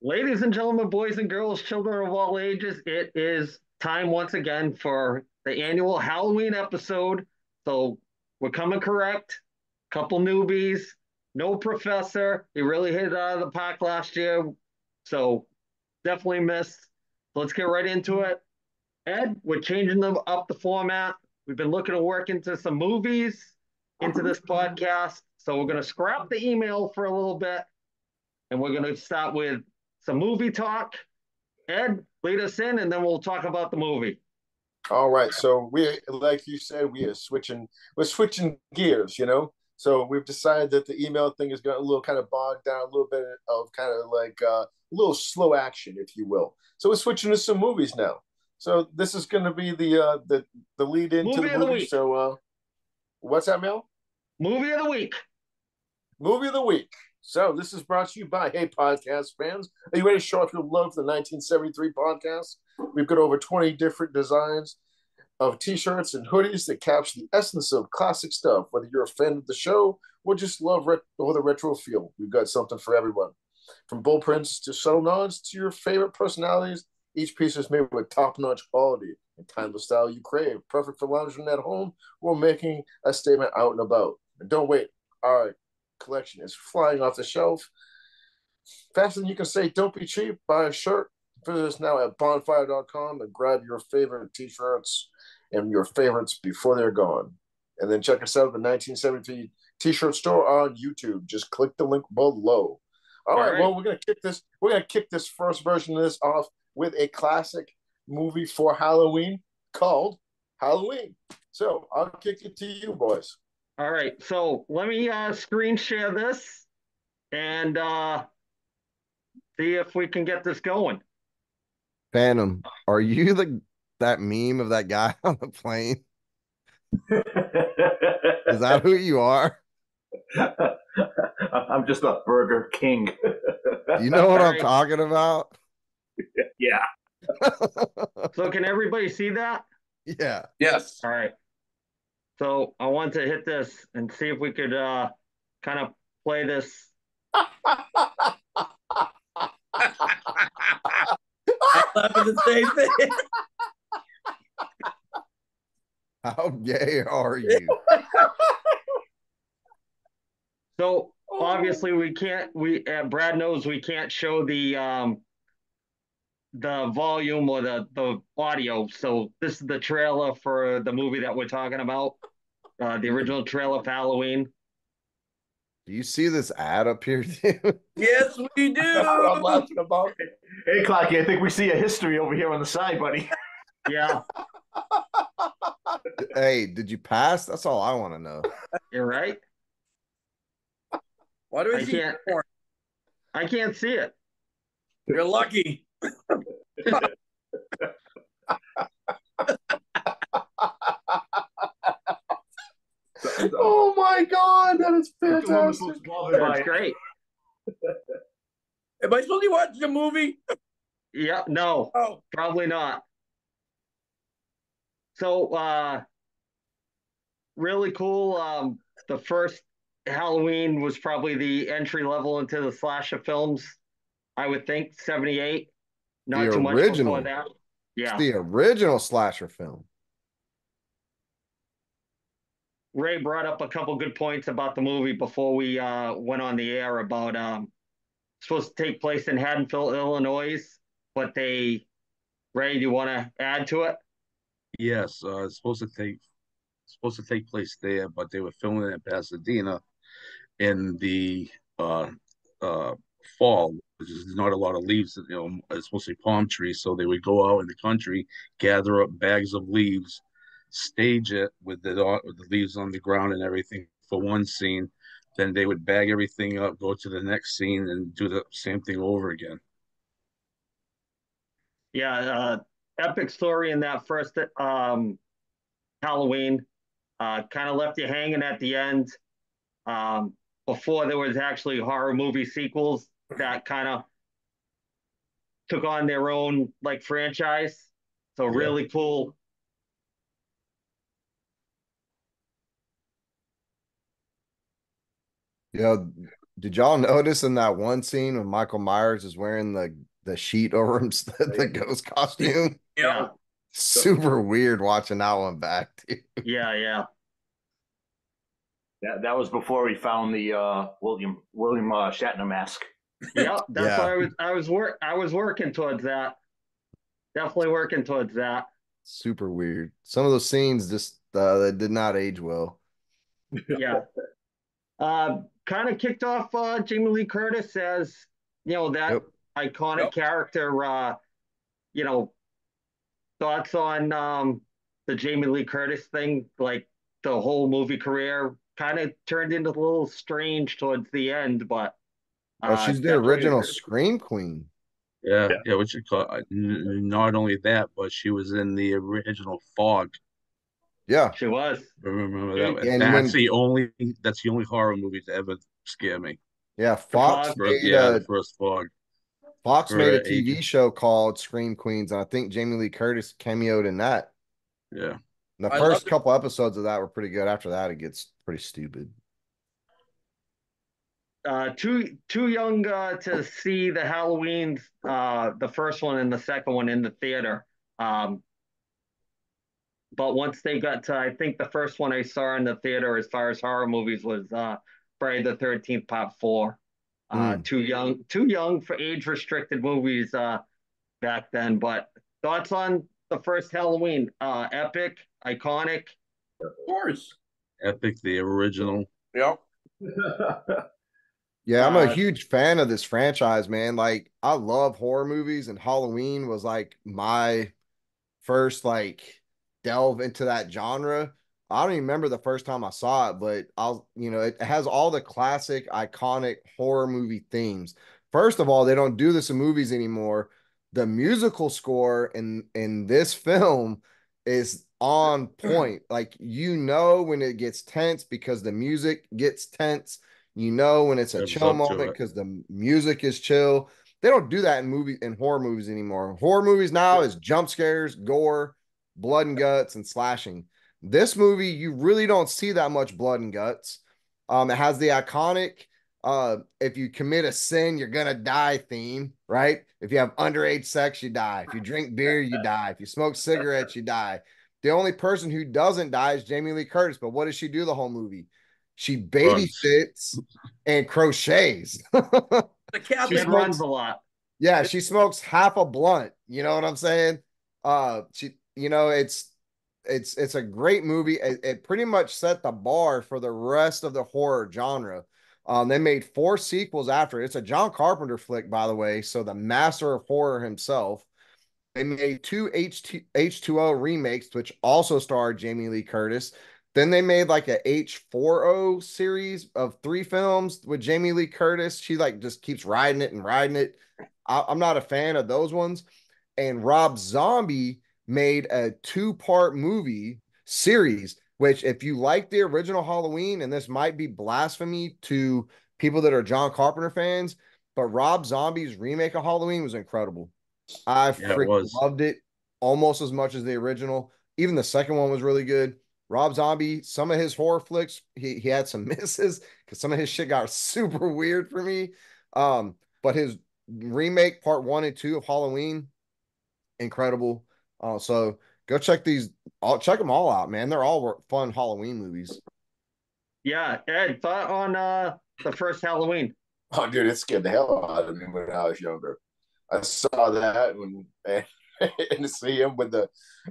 Ladies and gentlemen, boys and girls, children of all ages, it is time once again for the annual Halloween episode. So we're coming correct. Couple newbies, no professor. He really hit it out of the park last year. So definitely missed. So let's get right into it. Ed, we're changing up the format. We've been looking to work into some movies into this podcast. So we're going to scrap the email for a little bit and we're going to start with some movie talk. Ed, lead us in, and then we'll talk about the movie. All right. So like you said, we're switching gears, you know? So we've decided that the email thing is going a little kind of bogged down, a little bit of kind of like a little slow action, if you will. So we're switching to some movies now. So this is going to be the lead into the Movie of the movie. week. So what's that, Mel? Movie of the week. Movie of the week. So this is brought to you by Hey Podcast fans. Are you ready to show off your love for the 1973 podcast? We've got over 20 different designs of t-shirts and hoodies that capture the essence of classic stuff. Whether you're a fan of the show or just love the retro feel, we've got something for everyone. From bullprints to subtle nods to your favorite personalities, each piece is made with top-notch quality and timeless style you crave. Perfect for lounging at home or making a statement out and about. And don't wait, our collection is flying off the shelf. Faster than you can say, don't be cheap, buy a shirt. Visit us now at bonfire.com and grab your favorite t-shirts and your favorites before they're gone. And then check us out at the 1973 t-shirt store on YouTube. Just click the link below. All right, well, we're gonna kick this first version of this off with a classic movie for Halloween called Halloween. So I'll kick it to you, boys. All right, so let me screen share this and see if we can get this going. Phantom, are you that meme of that guy on the plane? Is that who you are? I'm just a Burger King. Do you know what All I'm right. talking about? Yeah. So can everybody see that? Yeah. Yes. All right. So I want to hit this and see if we could kind of play this. I'm laughing the same thing. How gay are you? So obviously we can't. Brad knows we can't show the volume or the audio. So this is the trailer for the movie that we're talking about. The original trailer for Halloween. Do you see this ad up here, too? Yes, we That's what I'm do. laughing about. Hey, Clocky, I think we see a history over here on the side, buddy. Yeah, Hey, did you pass? That's all I want to know. you're right. Why do I I see can't. porn? I can't see it. You're lucky. Oh my god, that is fantastic. That's great. Am I supposed to be watching a movie? Yeah, no, Oh, probably not. So really cool. The first Halloween was probably the entry level into the slasher films. I would think 78. The Not too much before original. that. It's Yeah. the original slasher film. Ray brought up a couple good points about the movie before we went on the air about supposed to take place in Haddonfield, Illinois, but Ray, do you want to add to it? Yes, it's supposed to take place there, but they were filming it in Pasadena in the uh, fall. There's not a lot of leaves. It's mostly palm trees, so they would go out in the country, gather up bags of leaves, stage it with the leaves on the ground and everything for one scene. Then they would bag everything up, go to the next scene, and do the same thing over again. Yeah, epic story in that first Halloween. Kind of left you hanging at the end. Um, Before there was actually horror movie sequels that kind of took on their own like franchise. So Yeah. really cool. Yeah, Did y'all notice in that one scene when Michael Myers is wearing the sheet over him, the ghost costume? Yeah, Super weird watching that one back, dude. yeah. That was before we found the William Shatner mask. Yep, that's Yeah. why I was working towards that. Definitely working towards that. Super weird. Some of those scenes just they did not age well. Yeah. Kind of kicked off Jamie Lee Curtis as, that Yep. iconic Yep. character. You know, thoughts on the Jamie Lee Curtis thing, like the whole movie career kind of turned into a little strange towards the end, but Oh, she's the definitely original Scream Queen. Yeah, what you call not only that, but she was in the original Fog. Yeah. she was. Remember that? And That's the only horror movie to ever scare me. Yeah, Fog? The first Fog. Fox made a For TV ages. show called Scream Queens, and I think Jamie Lee Curtis cameoed in that. Yeah. And the I first love it. couple episodes of that were pretty good. After that, it gets pretty stupid. Too young to see the Halloweens, the first one and the second one in the theater. Um, but once they got to, I think the first one I saw in the theater as far as horror movies was Friday the 13th Part 4. Too young for age restricted movies back then. But thoughts on the first Halloween? Epic, iconic. Of course. Epic, the original. Yep. Yeah, I'm a Uh, huge fan of this franchise, man. Like, I love horror movies, and Halloween was like my first like delve into that genre. I don't even remember the first time I saw it, but it has all the classic iconic horror movie themes. First of all, they don't do this in movies anymore. The musical score in this film is on point. Like, when it gets tense because the music gets tense. When it's a Lives chill up to moment it. because the music is chill. They don't do that in horror movies anymore. Horror movies now is jump scares, gore, blood and guts, and slashing. This movie, you really don't see that much blood and guts. It has the iconic if you commit a sin, you're gonna die theme, right? If you have underage sex, you die. If you drink beer, you die. If you smoke cigarettes, you die. The only person who doesn't die is Jamie Lee Curtis. But what does she do the whole movie? She Runs. babysits and crochets. The cat She it that runs a lot. Yeah, she smokes half a blunt. You know what I'm saying? It's a great movie. It pretty much set the bar for the rest of the horror genre. They made 4 sequels after it. It's a John Carpenter flick, by the way. So the master of horror himself. They made 2 H2O remakes, which also starred Jamie Lee Curtis. Then they made like a H40 series of 3 films with Jamie Lee Curtis. She like just keeps riding it and riding it. I'm not a fan of those ones. And Rob Zombie made a 2-part movie series, which if you like the original Halloween, and this might be blasphemy to people that are John Carpenter fans, but Rob Zombie's remake of Halloween was incredible. I Yeah, it freaking was. loved it almost as much as the original. Even the second one was really good. Rob Zombie, some of his horror flicks, he had some misses because some of his shit got super weird for me. But his remake part 1 and 2 of Halloween, incredible. So go check check them all out, man. They're all fun Halloween movies. Yeah, Ed, thought on the first Halloween. Oh, dude, it scared the hell out of me when I was younger. I saw that and to see him with the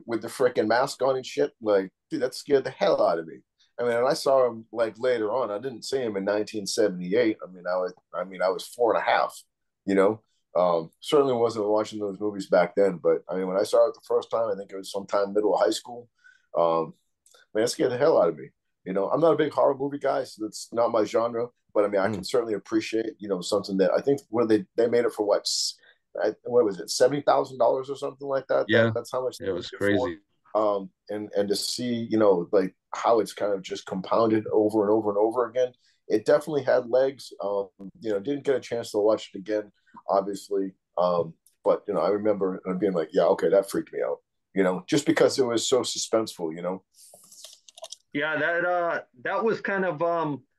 freaking mask on and shit, like, dude, that scared the hell out of me. I mean, and I saw him like later on. I didn't see him in 1978. I was 4.5. You know, certainly wasn't watching those movies back then. But I mean, when I saw it the first time, I think it was sometime middle of high school. Man, it scared the hell out of me. I'm not a big horror movie guy, so that's not my genre. But I mean, I can certainly appreciate, something that I think where they made it for what was it, $70,000 or something like that? Yeah, that's how much it was crazy. And to see, like how it's kind of just compounded over and over and over again. It definitely had legs. Didn't get a chance to watch it again, obviously. But I remember being like, yeah, okay, that freaked me out. Just because it was so suspenseful. Yeah, that was kind of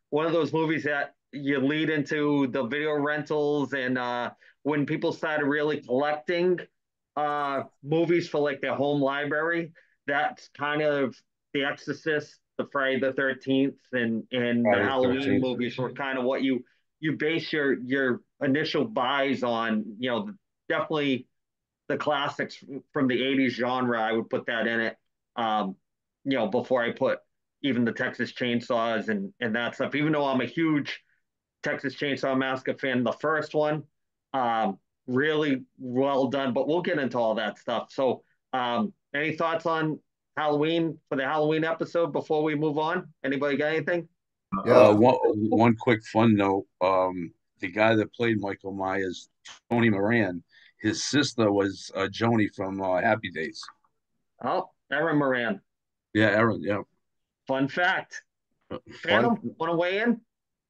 one of those movies that you lead into the video rentals and when people started really collecting movies for like their home library, that's kind of The Exorcist, the Friday the 13th, and the Friday the Halloween 13th. movies were kind of what you base your initial buys on. You know, definitely the classics from the 80s genre. I would put that in it. Um, you know, before I put even the Texas Chainsaws and that stuff. Even though I'm a huge Texas Chainsaw Massacre fan, the first one, really well done. But we'll get into all that stuff. So, any thoughts on Halloween for the Halloween episode before we move on? Anybody got anything? Yeah. One quick fun note. The guy that played Michael Myers, Tony Moran, his sister was Joni from Happy Days. Oh, Erin Moran. Yeah, Erin. Yeah. Fun fact. Fun. Phantom, want to weigh in?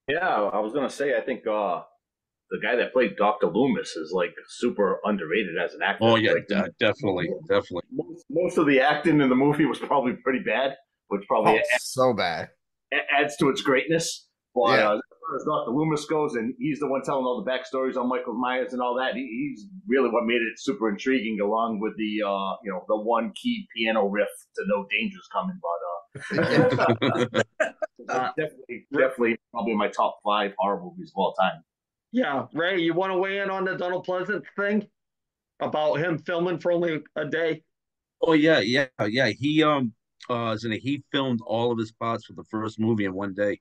Yeah, I was gonna say I think the guy that played Dr. Loomis is like super underrated as an actor. Oh yeah, Like, definitely. most of the acting in the movie was probably pretty bad, which probably So bad. adds to its greatness. But Yeah. as far as Dr. Loomis goes, and he's the one telling all the backstories on Michael Myers and all that, he's really what made it super intriguing, along with the the one key piano riff to "No Danger's Coming." But definitely probably my top 5 horror movies of all time. Yeah, Ray, you want to weigh in on the Donald Pleasant thing about him filming for only a day? Oh yeah. He filmed all of his parts for the first movie in one day.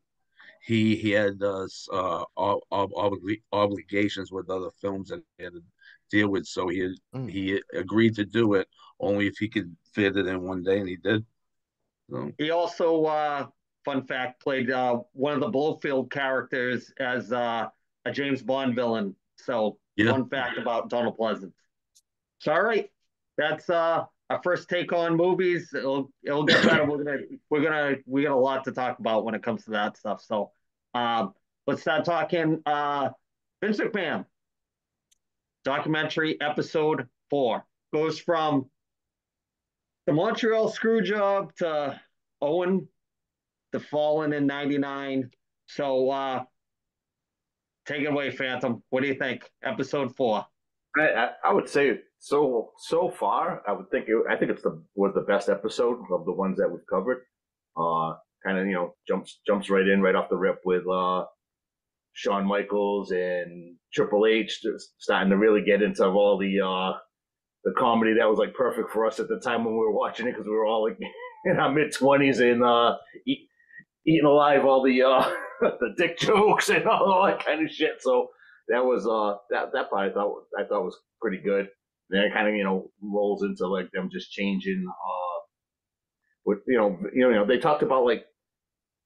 He had obligations with other films that he had to deal with, so he agreed to do it only if he could fit it in one day, and he did. So, He also, fun fact, played one of the Blofeld characters as a James Bond villain. So, yeah. fun fact about Donald Pleasant. So, all right, that's our first take on movies. It'll get better. We got a lot to talk about when it comes to that stuff. So, let's start talking. Vince McMahon documentary episode 4 goes from the Montreal Screwjob to Owen the Fallen in '99. So take it away, Phantom. What do you think? Episode 4. I would say so far. I think was the best episode of the ones that we've covered. Kind of jumps right in right off the rip with Shawn Michaels and Triple H starting to really get into all the comedy that was like perfect for us at the time when we were watching it, because we were all like in our mid-20s and eating alive all the the dick jokes and all that kind of shit. So that was that part I thought was pretty good. And then it kind of rolls into like them just changing. What they talked about like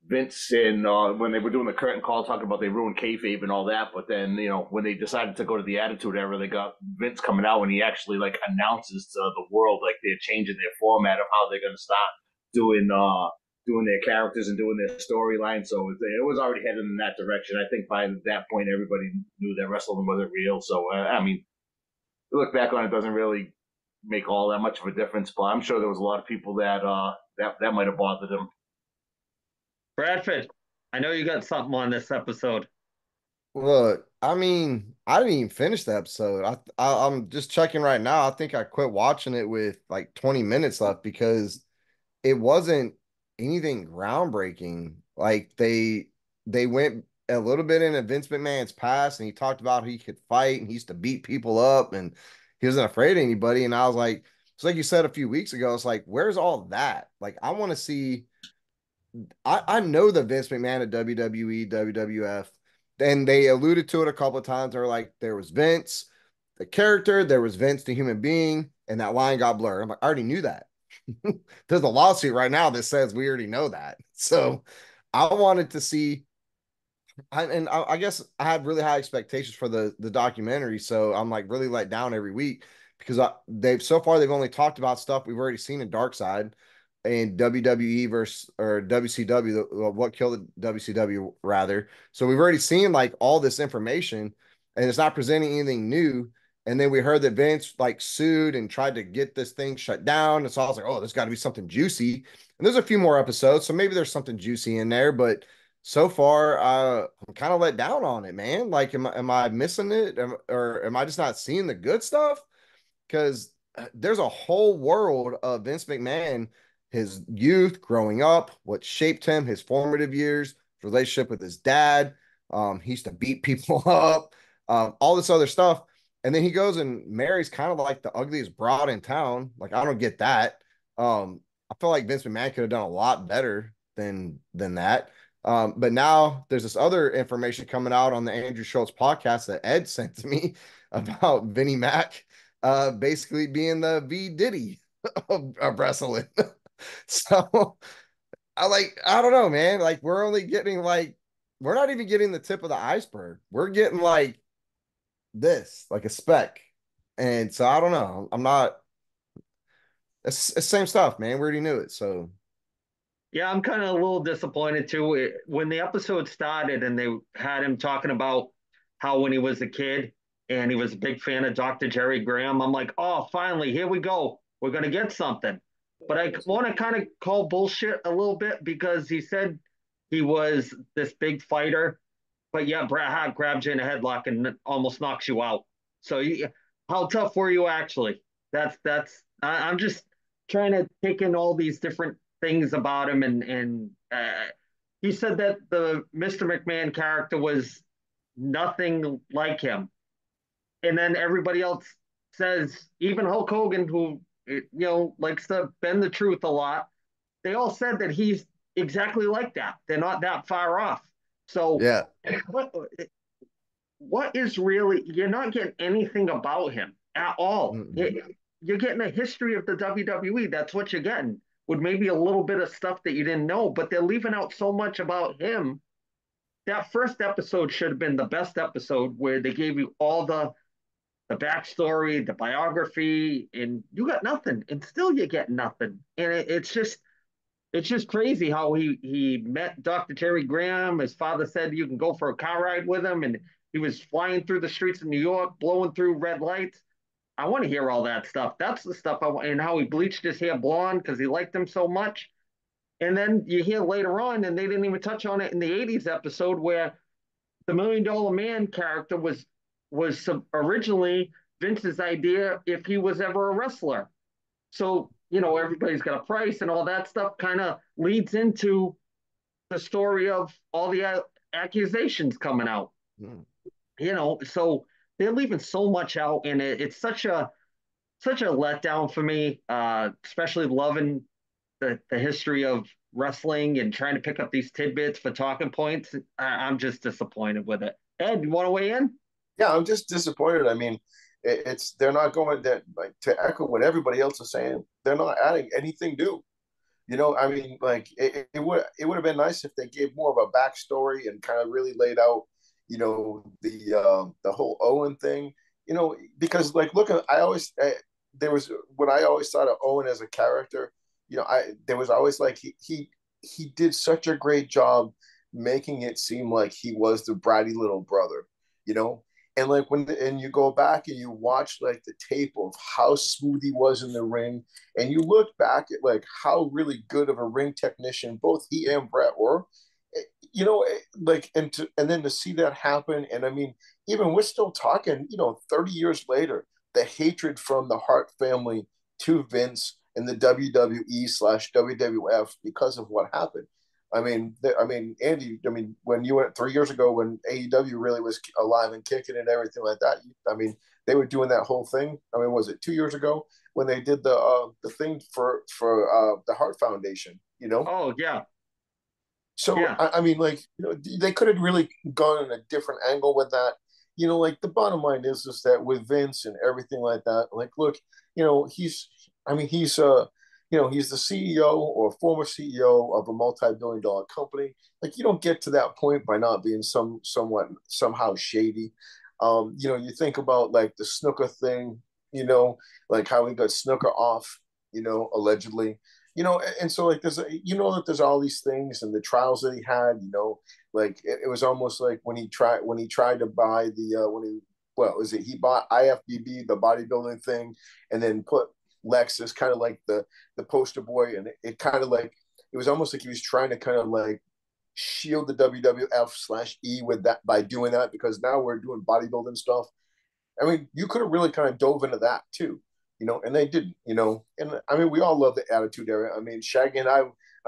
Vince and when they were doing the curtain call, talking about they ruined kayfabe and all that. But then when they decided to go to the Attitude Era, they got Vince coming out and he actually like announces to the world like they're changing their format of how they're going to start doing their characters and doing their storyline. So it was already headed in that direction. I think by that point everybody knew that wrestling wasn't real. So I mean, look back on it, doesn't really make all that much of a difference. But I'm sure there was a lot of people that that might have bothered them. Bradford, I know you got something on this episode. Look, I mean, I didn't even finish the episode. I'm just checking right now. I think I quit watching it with like 20 minutes left because it wasn't anything groundbreaking. Like they went a little bit into Vince McMahon's past and he talked about he could fight and he used to beat people up and he wasn't afraid of anybody. And I was like, it's like you said a few weeks ago, it's like, where's all that? Like, I want to see. I know the Vince McMahon at WWE, WWF, and they alluded to it a couple of times. They're like, there was Vince, the character, there was Vince, the human being, and that line got blurred. I'm like, I already knew that. There's a lawsuit right now that says we already know that. So I wanted to see, I guess I had really high expectations for the documentary. So I'm like really let down every week because they've only talked about stuff we've already seen in Dark Side and WWE versus or WCW, what killed the WCW rather. So we've already seen like all this information and it's not presenting anything new. And then we heard that Vince like sued and tried to get this thing shut down. And so I was like, oh, there's got to be something juicy. And there's a few more episodes. So maybe there's something juicy in there, but so far, I'm kind of let down on it, man. Like, am I missing it, or am I just not seeing the good stuff? Because there's a whole world of Vince McMahon, his youth, growing up, what shaped him, his formative years, relationship with his dad. He used to beat people up, all this other stuff. And then he goes and marries kind of like the ugliest broad in town. Like, I don't get that. I feel like Vince McMahon could have done a lot better than that. But now there's this other information coming out on the Andrew Schultz podcast that Ed sent to me about Vinnie Mac basically being the V Diddy of wrestling. So I don't know, man. Like, we're only getting like, we're not even getting the tip of the iceberg. We're getting like this, like a speck. And so I don't know. I'm not, it's the same stuff, man. We already knew it. So Yeah, I'm kind of a little disappointed too. When the episode started and they had him talking about how when he was a kid and he was a big fan of Dr. Jerry Graham, I'm like, oh, finally, here we go. We're going to get something. But I want to kind of call bullshit a little bit because he said he was this big fighter, but yeah, Bret Hart grabs you in a headlock and almost knocks you out. So how tough were you actually? I'm just trying to take in all these different things about him, and he said that the Mr. McMahon character was nothing like him, and then everybody else says, even Hulk Hogan, who likes to bend the truth a lot, they all said that he's exactly like that. They're not that far off. So yeah. what what is really, you're not getting anything about him at all. You're getting a history of the WWE. That's what you're getting, with maybe a little bit of stuff that you didn't know, but they're leaving out so much about him. That first episode should have been the best episode, where they gave you all the backstory, the biography, and you got nothing, and still you get nothing. And it's just crazy how he met Dr. Terry Graham. His father said you can go for a car ride with him, and he was flying through the streets of New York, blowing through red lights. I want to hear all that stuff. That's the stuff I want, and how he bleached his hair blonde because he liked him so much. And then you hear later on, and they didn't even touch on it in the '80s episode, where the $1 Million Man character was originally Vince's idea if he was ever a wrestler. So, everybody's got a price, and all that stuff kind of leads into the story of all the accusations coming out. Mm. So they're leaving so much out, and it's such a letdown for me, especially loving the history of wrestling and trying to pick up these tidbits for talking points. I'm just disappointed with it. Ed, you want to weigh in? Yeah, I'm just disappointed. I mean, it's they're not going that, like, to echo what everybody else is saying. They're not adding anything new. I mean, like, it would have been nice if they gave more of a backstory and kind of really laid out, the whole Owen thing. Because, like, look, there was, when I always thought of Owen as a character, I there was always like he did such a great job making it seem like he was the bratty little brother, you know. And like and you go back and you watch like the tape of how smooth he was in the ring, and you look back at like how really good of a ring technician both he and Brett were, like, and then to see that happen. And I mean, even we're still talking, 30 years later, the hatred from the Hart family to Vince and the WWE/WWF because of what happened. Andy, when you went 3 years ago, when AEW really was alive and kicking and everything like that, they were doing that whole thing. Was it 2 years ago when they did the thing for the Hart Foundation? Oh yeah. So Yeah. they could have really gone in a different angle with that. Like, the bottom line is that with Vince and everything like that, like, look, he's he's the CEO or former CEO of a multi-billion-dollar company. Like, you don't get to that point by not being somehow shady. You think about like the Snooker thing, like how he got Snooker off, allegedly. And so, like, that there's all these things and the trials that he had, like it was almost like when he tried to buy he bought IFBB, the bodybuilding thing, and then put Lex as kind of like the poster boy, and it kind of like, it was almost like he was trying to kind of like shield the WWF/E with that by doing that, because now we're doing bodybuilding stuff. I mean, you could have really kind of dove into that too, and they didn't, And I mean, we all love the Attitude Era. I mean, Shaggy and I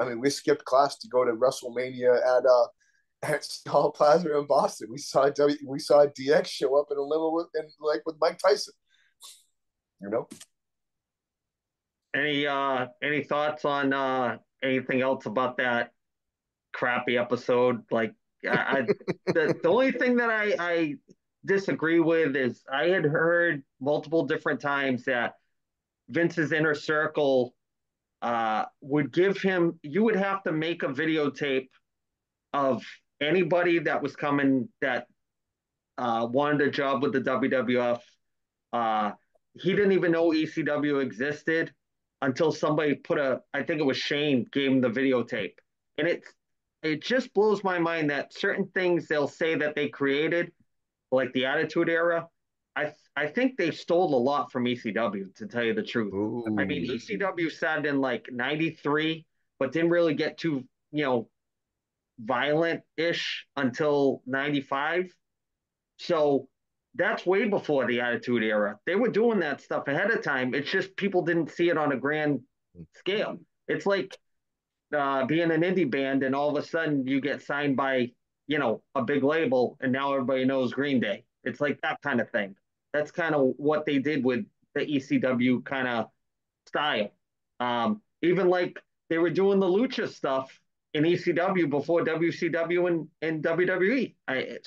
mean, we skipped class to go to WrestleMania at Hall Plaza in Boston. We saw DX show up in a limo with Mike Tyson. Any thoughts on anything else about that crappy episode? Like, the only thing that I disagree with is I had heard multiple different times that Vince's inner circle would give him. You would have to make a videotape of anybody that was coming that wanted a job with the WWF. He didn't even know ECW existed until somebody I think it was Shane, gave him the videotape. And it just blows my mind that certain things they'll say that they created, like the Attitude Era, I think they stole a lot from ECW, to tell you the truth. Ooh. I mean, ECW started in like 93, but didn't really get too, violent-ish until 95. So that's way before the Attitude Era. They were doing that stuff ahead of time. It's just people didn't see it on a grand scale. It's like being an indie band and all of a sudden you get signed by, a big label and now everybody knows Green Day. It's like that kind of thing. That's kind of what they did with the ECW kind of style. Even like they were doing the lucha stuff in ECW before WCW and WWE. I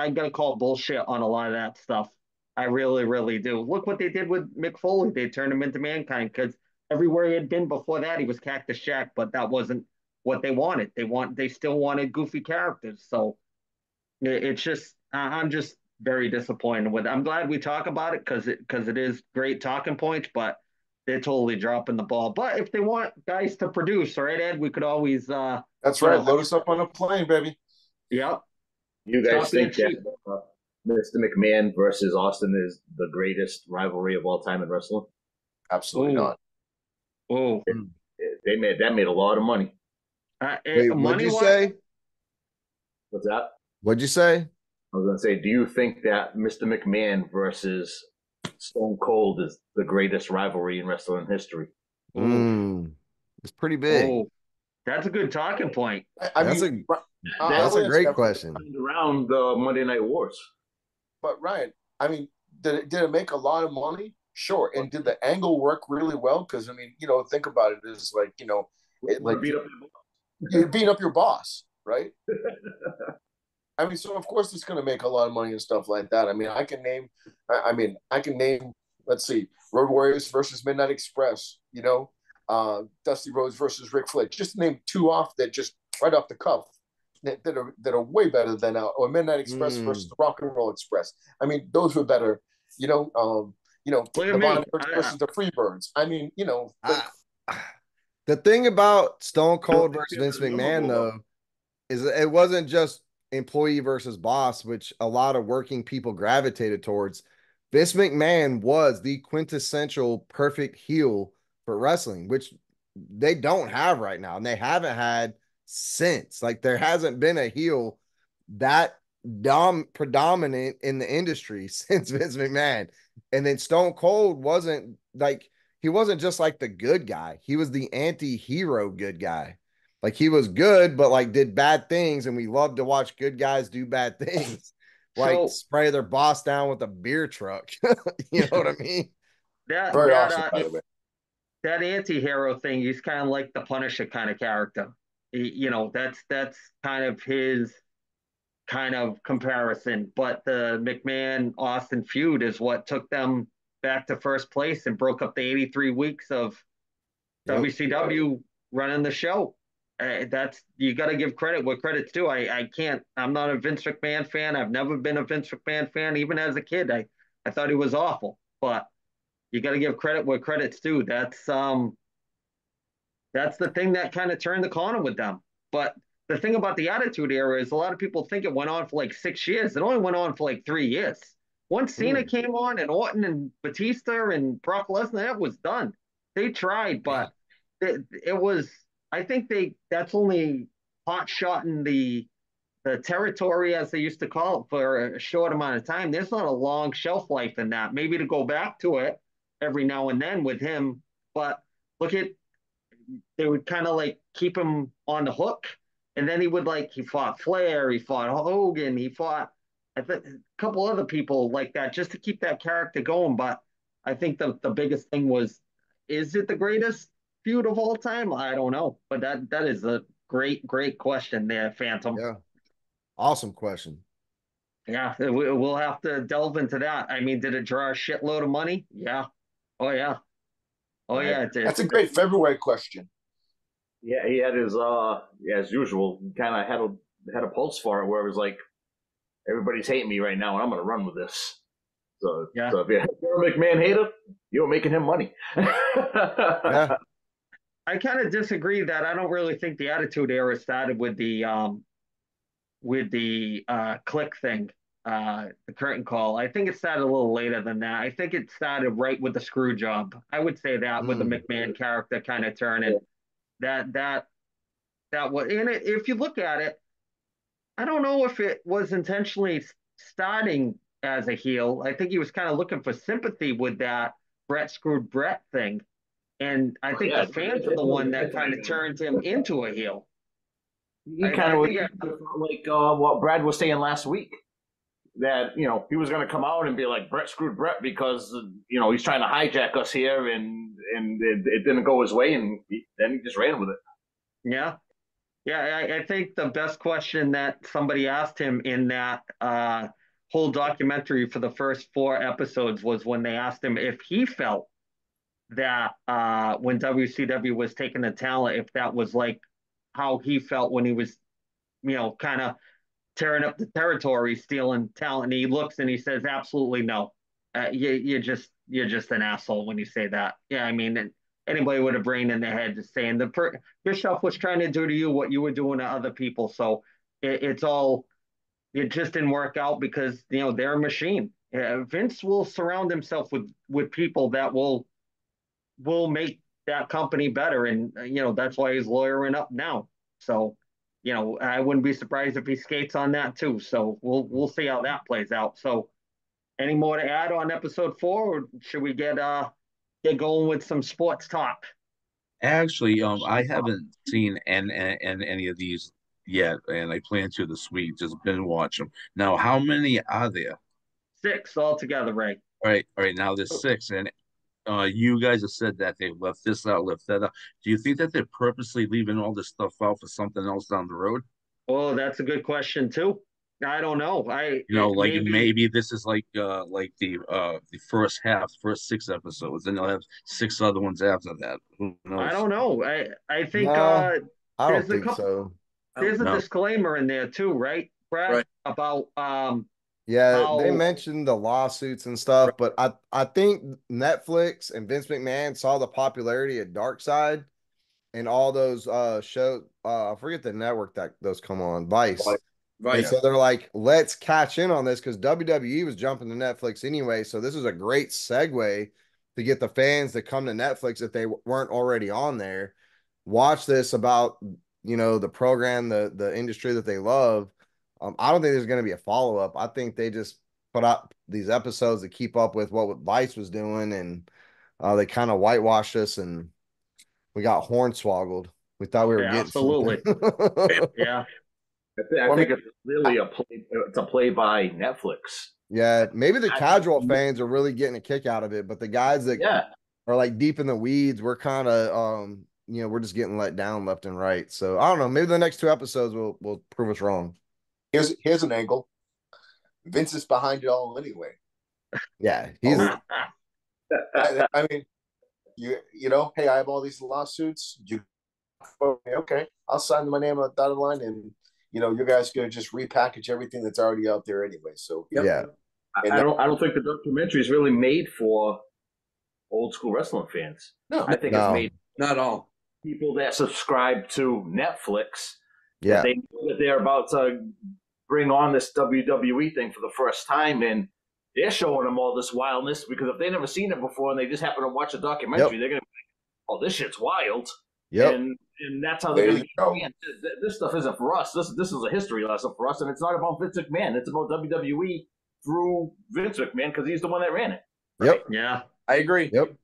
gotta call bullshit on a lot of that stuff. I really, really do. Look what they did with Mick Foley. They turned him into Mankind because everywhere he had been before that, he was Cactus Jack, but that wasn't what they wanted. They still wanted goofy characters. So it's just, I'm just very disappointed with it. I'm glad we talk about it because it is great talking points, but they're totally dropping the ball. But if they want guys to produce, right, Ed, we could always. That's right. Load us up on a plane, baby. Yep. You guys think that Mr. McMahon versus Austin is the greatest rivalry of all time in wrestling? Absolutely not. Oh, They made a lot of money. Wait, what'd you say? What's that? What'd you say? I was going to say, do you think that Mr. McMahon versus Stone Cold is the greatest rivalry in wrestling history? It's pretty big. Oh, that's a good talking point. That's a great question. Around the Monday Night Wars. But Ryan, I mean, did it make a lot of money? Sure. And did the angle work really well? Because I mean, think about it. It's like, you're beating up your boss, right? I mean, so of course it's going to make a lot of money and stuff like that. I mean, I can name, let's see, Road Warriors versus Midnight Express, Dusty Rhodes versus Ric Flair. Just to name two off that just right off the cuff that are way better than, or Midnight Express versus the Rock and Roll Express. I mean, those were better, the Von versus the Freebirds. I mean, the thing about Stone Cold versus Vince McMahon, though, is it wasn't just employee versus boss, which a lot of working people gravitated towards. Vince McMahon was the quintessential perfect heel for wrestling, which they don't have right now, and they haven't had since. Like, there hasn't been a heel that predominant in the industry since Vince McMahon. And then Stone Cold wasn't like, he wasn't just like the good guy. He was the anti-hero good guy. Like, he was good, but like did bad things. And we love to watch good guys do bad things. Like spray their boss down with a beer truck. You know what I mean? Very awesome, by the way. That anti-hero thing, he's kind of like the Punisher kind of character. That's kind of his kind of comparison. But the McMahon-Austin feud is what took them back to first place and broke up the 83 weeks of WCW running the show. You got to give credit where credit's due. I'm not a Vince McMahon fan. I've never been a Vince McMahon fan. Even as a kid, I thought he was awful. But you got to give credit where credit's due. That's the thing that kind of turned the corner with them. But the thing about the Attitude Era is a lot of people think it went on for like 6 years. It only went on for like 3 years. Once Cena came on and Orton and Batista and Brock Lesnar, that was done. They tried, but it was I think that's only hot shotting the territory, as they used to call it, for a short amount of time. There's not a long shelf life in that. Maybe to go back to it every now and then with him, but look at they would kind of like keep him on the hook, and then he fought Flair, he fought Hogan, he fought a couple other people like that just to keep that character going. But I think the biggest thing was, is it the greatest feud of all time? I don't know, but that is a great question there, Phantom. Yeah. Awesome question. Yeah, we'll have to delve into that. I mean, did it draw a shitload of money? Yeah. Oh yeah. Oh yeah, it did. That's a great February question. Yeah, he had his as usual, kind of had a pulse for it, where it was like, everybody's hating me right now, and I'm going to run with this. So, Yeah. So if you're a McMahon hater, you're making him money. Yeah. I kind of disagree that I don't really think the Attitude Era started with the click thing, the curtain call. I think it started a little later than that. I think it started right with the screw job. I would say that with the McMahon character kind of turning. That was in it. If you look at it, I don't know if it was intentionally starting as a heel. I think he was kind of looking for sympathy with that Brett screwed Brett thing. And I think the fans are the one that kind of turned him into a heel. He kind of like what Brad was saying last week, that he was going to come out and be like, Brett screwed Brett because he's trying to hijack us here, and it didn't go his way, and then he just ran with it. Yeah. I think the best question that somebody asked him in that whole documentary for the first 4 episodes was when they asked him if he felt that when WCW was taking the talent, if that was like how he felt when he was, kind of tearing up the territory, stealing talent. And he looks and he says, absolutely no. You're just an asshole when you say that. Yeah, I mean, anybody with a brain in their head is saying Bischoff was trying to do to you what you were doing to other people. So it just didn't work out because they're a machine. Vince will surround himself with people that will make that company better, and that's why he's lawyering up now. So I wouldn't be surprised if he skates on that too. So we'll see how that plays out. So any more to add on episode 4, or should we get going with some sports talk? Actually, I haven't seen any of these yet, and I plan to this week. Just binge watch them. Now, how many are there? 6 altogether, Ray. All right. Now there's 6, and you guys have said that they left this out, left that out. Do you think that they're purposely leaving all this stuff out for something else down the road? Oh, that's a good question too. I don't know. Maybe this is like the first 6 episodes, and they'll have 6 other ones after that. Who knows? I don't know. I think I don't there's a think couple. so. There's a No. disclaimer in there too, right, Brad? Right. About Yeah, they mentioned the lawsuits and stuff, but I think Netflix and Vince McMahon saw the popularity of Darkside and all those shows. I forget the network that those come on, Vice. Right. And so they're like, let's catch in on this because WWE was jumping to Netflix anyway. So this is a great segue to get the fans to come to Netflix if they weren't already on there. Watch this about the program, the industry that they love. I don't think there's going to be a follow-up. I think they just put out these episodes to keep up with what Vice was doing, and they kind of whitewashed us, and we got hornswoggled. We thought we were getting absolutely. Yeah. I think it's really a play by Netflix. Yeah, maybe the casual fans are really getting a kick out of it, but the guys that are like deep in the weeds, we're kind of we're just getting let down left and right. So I don't know. Maybe the next 2 episodes will prove us wrong. Here's an angle. Vince is behind it all anyway. Yeah, he's. I mean, hey, I have all these lawsuits. Okay, I'll sign my name on the dotted line, and you guys gonna just repackage everything that's already out there anyway. So yeah. I don't think the documentary is really made for old school wrestling fans. No, I think it's made not all people that subscribe to Netflix. Yeah, They know that they're about to bring on this WWE thing for the first time, and they're showing them all this wildness because if they've never seen it before and they just happen to watch a documentary, they're gonna be like, "Oh, this shit's wild." Yep. And that's how There they're you going to go. get. This stuff isn't for us. This is a history lesson for us, and it's not about Vince McMahon. It's about WWE through Vince McMahon because he's the one that ran it. Yep. Yeah. I agree. Yep.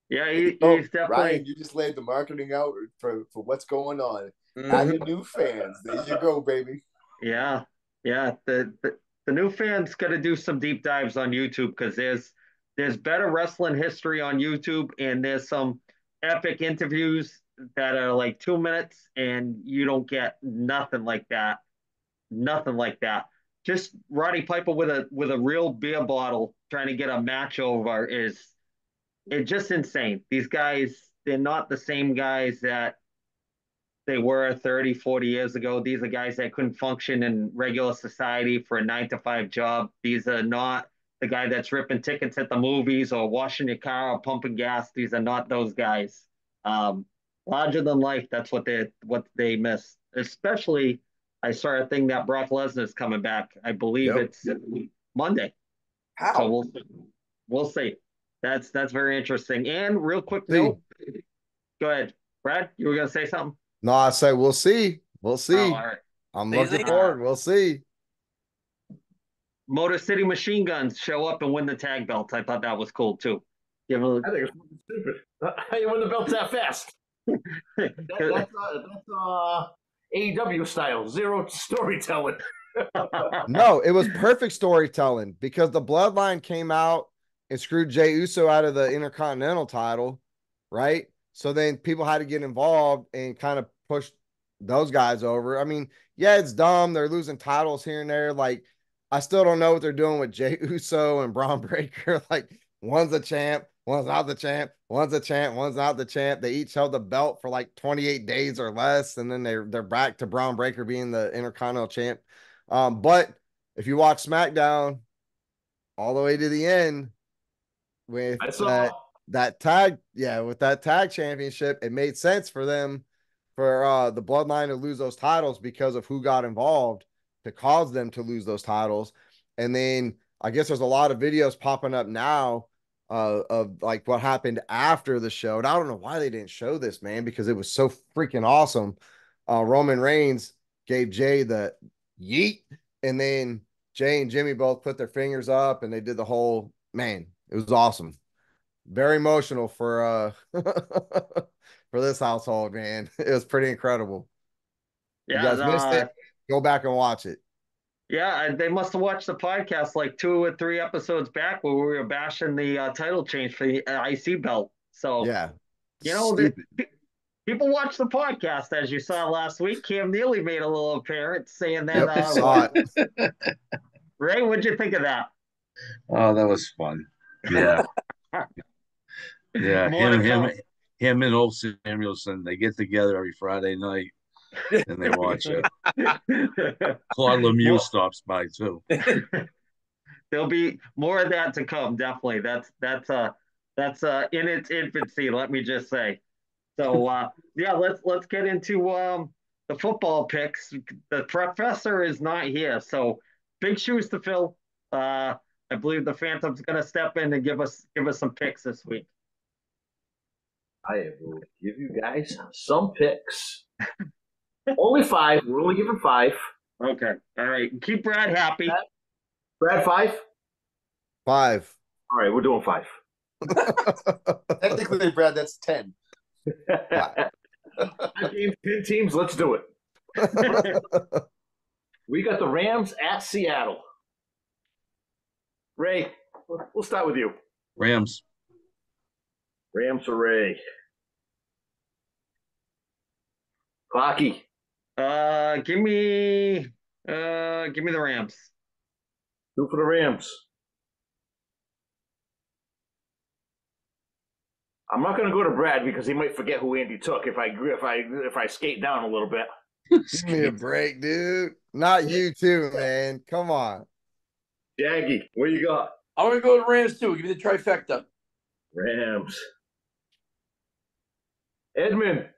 Yeah, Oh, he's definitely. Ryan, you just laid the marketing out for what's going on. Mhm. And the new fans. There you go, baby. Yeah, yeah. The new fans got to do some deep dives on YouTube because there's better wrestling history on YouTube, and there's some epic interviews that are like 2 minutes, and you don't get nothing like that. Nothing like that. Just Roddy Piper with a real beer bottle trying to get a match over is it's just insane. These guys, they're not the same guys that they were 30, 40 years ago. These are guys that couldn't function in regular society for a 9 to 5 job. These are not the guy that's ripping tickets at the movies or washing your car or pumping gas. These are not those guys. Larger than life, that's what they miss. Especially, I saw a thing that Brock Lesnar is coming back. I believe Yep. it's Monday. So How? we'll see. That's very interesting. And real quick See. note, go ahead, Brad. You were gonna say something? No, I say we'll see. We'll see. Oh, all right. I'm They looking think- forward. We'll see. Motor City Machine Guns show up and win the tag belts. I thought that was cool too. Give them I think it's stupid. How you win the belts that fast? That's AEW style, zero storytelling. No, it was perfect storytelling because the Bloodline came out and screwed Jey Uso out of the Intercontinental title, right? So then people had to get involved and kind of push those guys over. I mean, yeah, it's dumb. They're losing titles here and there. Like, I still don't know what they're doing with Jey Uso and Braun Breaker. Like, one's a champ, one's not the champ, one's a champ, one's not the champ. They each held the belt for like 28 days or less, and then they're back to Braun Breaker being the Intercontinental champ. But if you watch SmackDown all the way to the end with I saw that tag, with that tag championship, it made sense for them for the Bloodline to lose those titles because of who got involved to cause them to lose those titles. And then I guess there's a lot of videos popping up now of like what happened after the show. And I don't know why they didn't show this, man, because it was so freaking awesome. Roman Reigns gave Jay the yeet, and then Jay and Jimmy both put their fingers up and they did the whole, man, it was awesome. Very emotional for for this household, man. It was pretty incredible. Yeah, you guys missed it, go back and watch it. Yeah, they must have watched the podcast like 2 or 3 episodes back where we were bashing the title change for the IC belt. So Yeah, you know, people watch the podcast, as you saw last week. Cam Neely made a little appearance saying that. saw it. Ray, what'd you think of that? Oh, that was fun. Yeah. Yeah. More to come. Him and Old Samuelson, they get together every Friday night and they watch it. Claude Lemieux stops by too. There'll be more of that to come. Definitely. That's in its infancy. Let me just say. So yeah, let's get into the football picks. The professor is not here, so big shoes to fill. I believe the Phantom's going to step in and give us some picks this week. I will give you guys some picks. Only 5. We're only giving 5. Okay. All right. Keep Brad happy. Brad, 5? 5. All right, we're doing 5. Technically, Brad, that's 10. 5 games, 10 teams. Let's do it. We got the Rams at Seattle. Ray, we'll start with you. Rams. Rams for Ray. Clocky. Give me the Rams. 2 for the Rams. I'm not going to go to Brad because he might forget who Andy took if I skate down a little bit. Give me a break, dude. Not you too, man. Come on. Jaggy, what you got? I'm going to go to Rams too. Give me the trifecta. Rams. Edmund.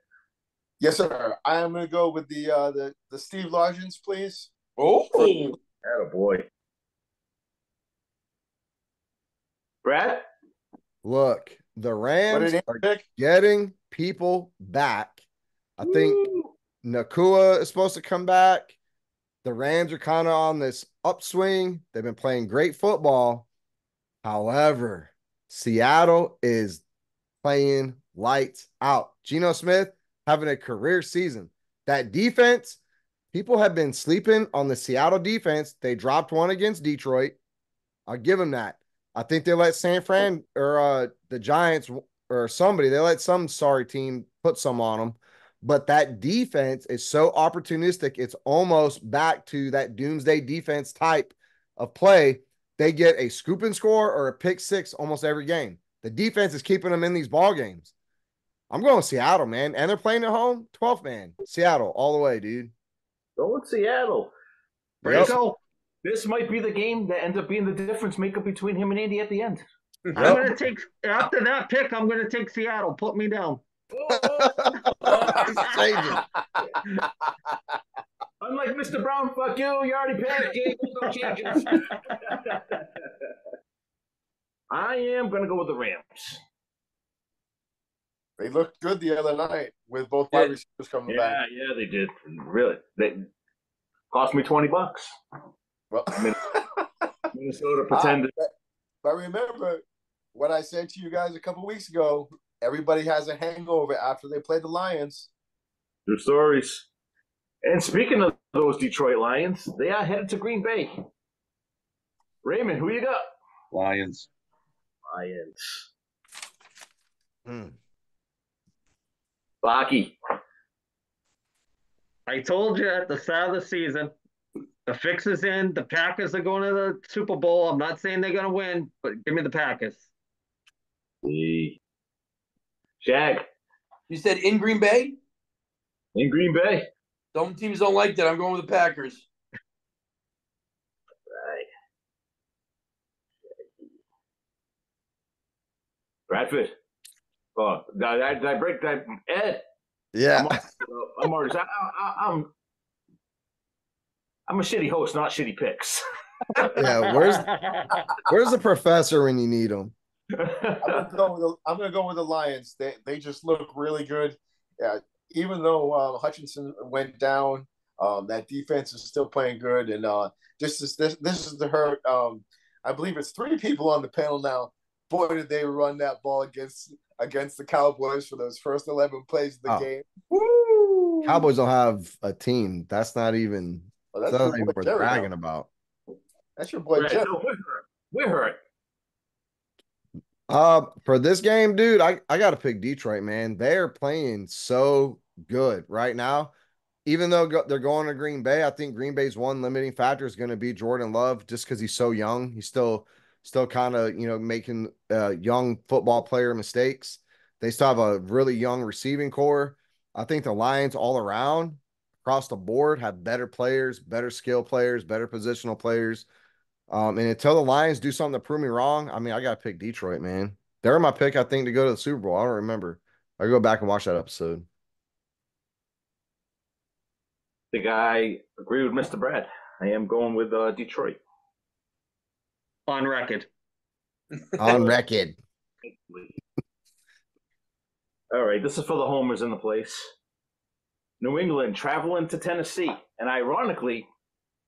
Yes, sir. I am going to go with the Steve Largents, please. Oh, Attaboy. Brad? Look, the What Rams did are Andy pick? getting people back I think Nakua is supposed to come back. The Rams are kind of on this upswing. They've been playing great football. However, Seattle is playing lights out. Geno Smith having a career season. That defense, people have been sleeping on the Seattle defense. They dropped one against Detroit. I'll give them that. I think they let San Fran or the Giants or somebody, they let some sorry team put some on them. But that defense is so opportunistic. It's almost back to that doomsday defense type of play. They get a scoop and score or a pick six almost every game. The defense is keeping them in these ball games. I'm going Seattle, man. And they're playing at home. 12th man. Seattle all the way, dude. Go with Seattle. Yep. Go. This might be the game that ends up being the difference maker between him and Andy at the end. I'm going to take, after that pick, I'm going to take Seattle. Put me down. Unlike Mr. Brown, fuck you. You already picked. No changes. I am going to go with the Rams. They looked good the other night with both wide receivers coming back. Yeah, they did. Really. They cost me $20. Well, Minnesota pretended. But remember what I said to you guys a couple weeks ago. Everybody has a hangover after they play the Lions. True stories. And speaking of those Detroit Lions, they are headed to Green Bay. Raymond, who you got? Lions. Baki. I told you at the start of the season, the fix is in. The Packers are going to the Super Bowl. I'm not saying they're going to win, but give me the Packers. Shag. You said in Green Bay? In Green Bay. Some teams don't like that. I'm going with the Packers. Right. Bradford. Oh, did I break that? Ed. Yeah. I'm already. I'm a shitty host, not shitty picks. Yeah. Where's the professor when you need him? I'm gonna go with the Lions. They just look really good. Yeah, even though Hutchinson went down, that defense is still playing good. And this is the hurt. I believe it's 3 people on the panel now. Boy, did they run that ball against the Cowboys for those first 11 plays of the game. Woo! Cowboys don't have a team. That's not even. Well, that's not even worth bragging about. That's your boy. Right, we're hurt. For this game, dude, I got to pick Detroit, man. They're playing so good right now. Even though they're going to Green Bay, I think Green Bay's one limiting factor is going to be Jordan Love, just because he's so young. He's still kind of, making young football player mistakes. They still have a really young receiving core. I think the Lions all around, across the board, have better players, better skill players, better positional players. And until the Lions do something to prove me wrong, I mean, I got to pick Detroit, man. They're my pick, I think, to go to the Super Bowl. I don't remember. I go back and watch that episode. I think I agree with Mr. Brad. I am going with Detroit. On record. On record. All right, this is for the homers in the place. New England traveling to Tennessee. And ironically,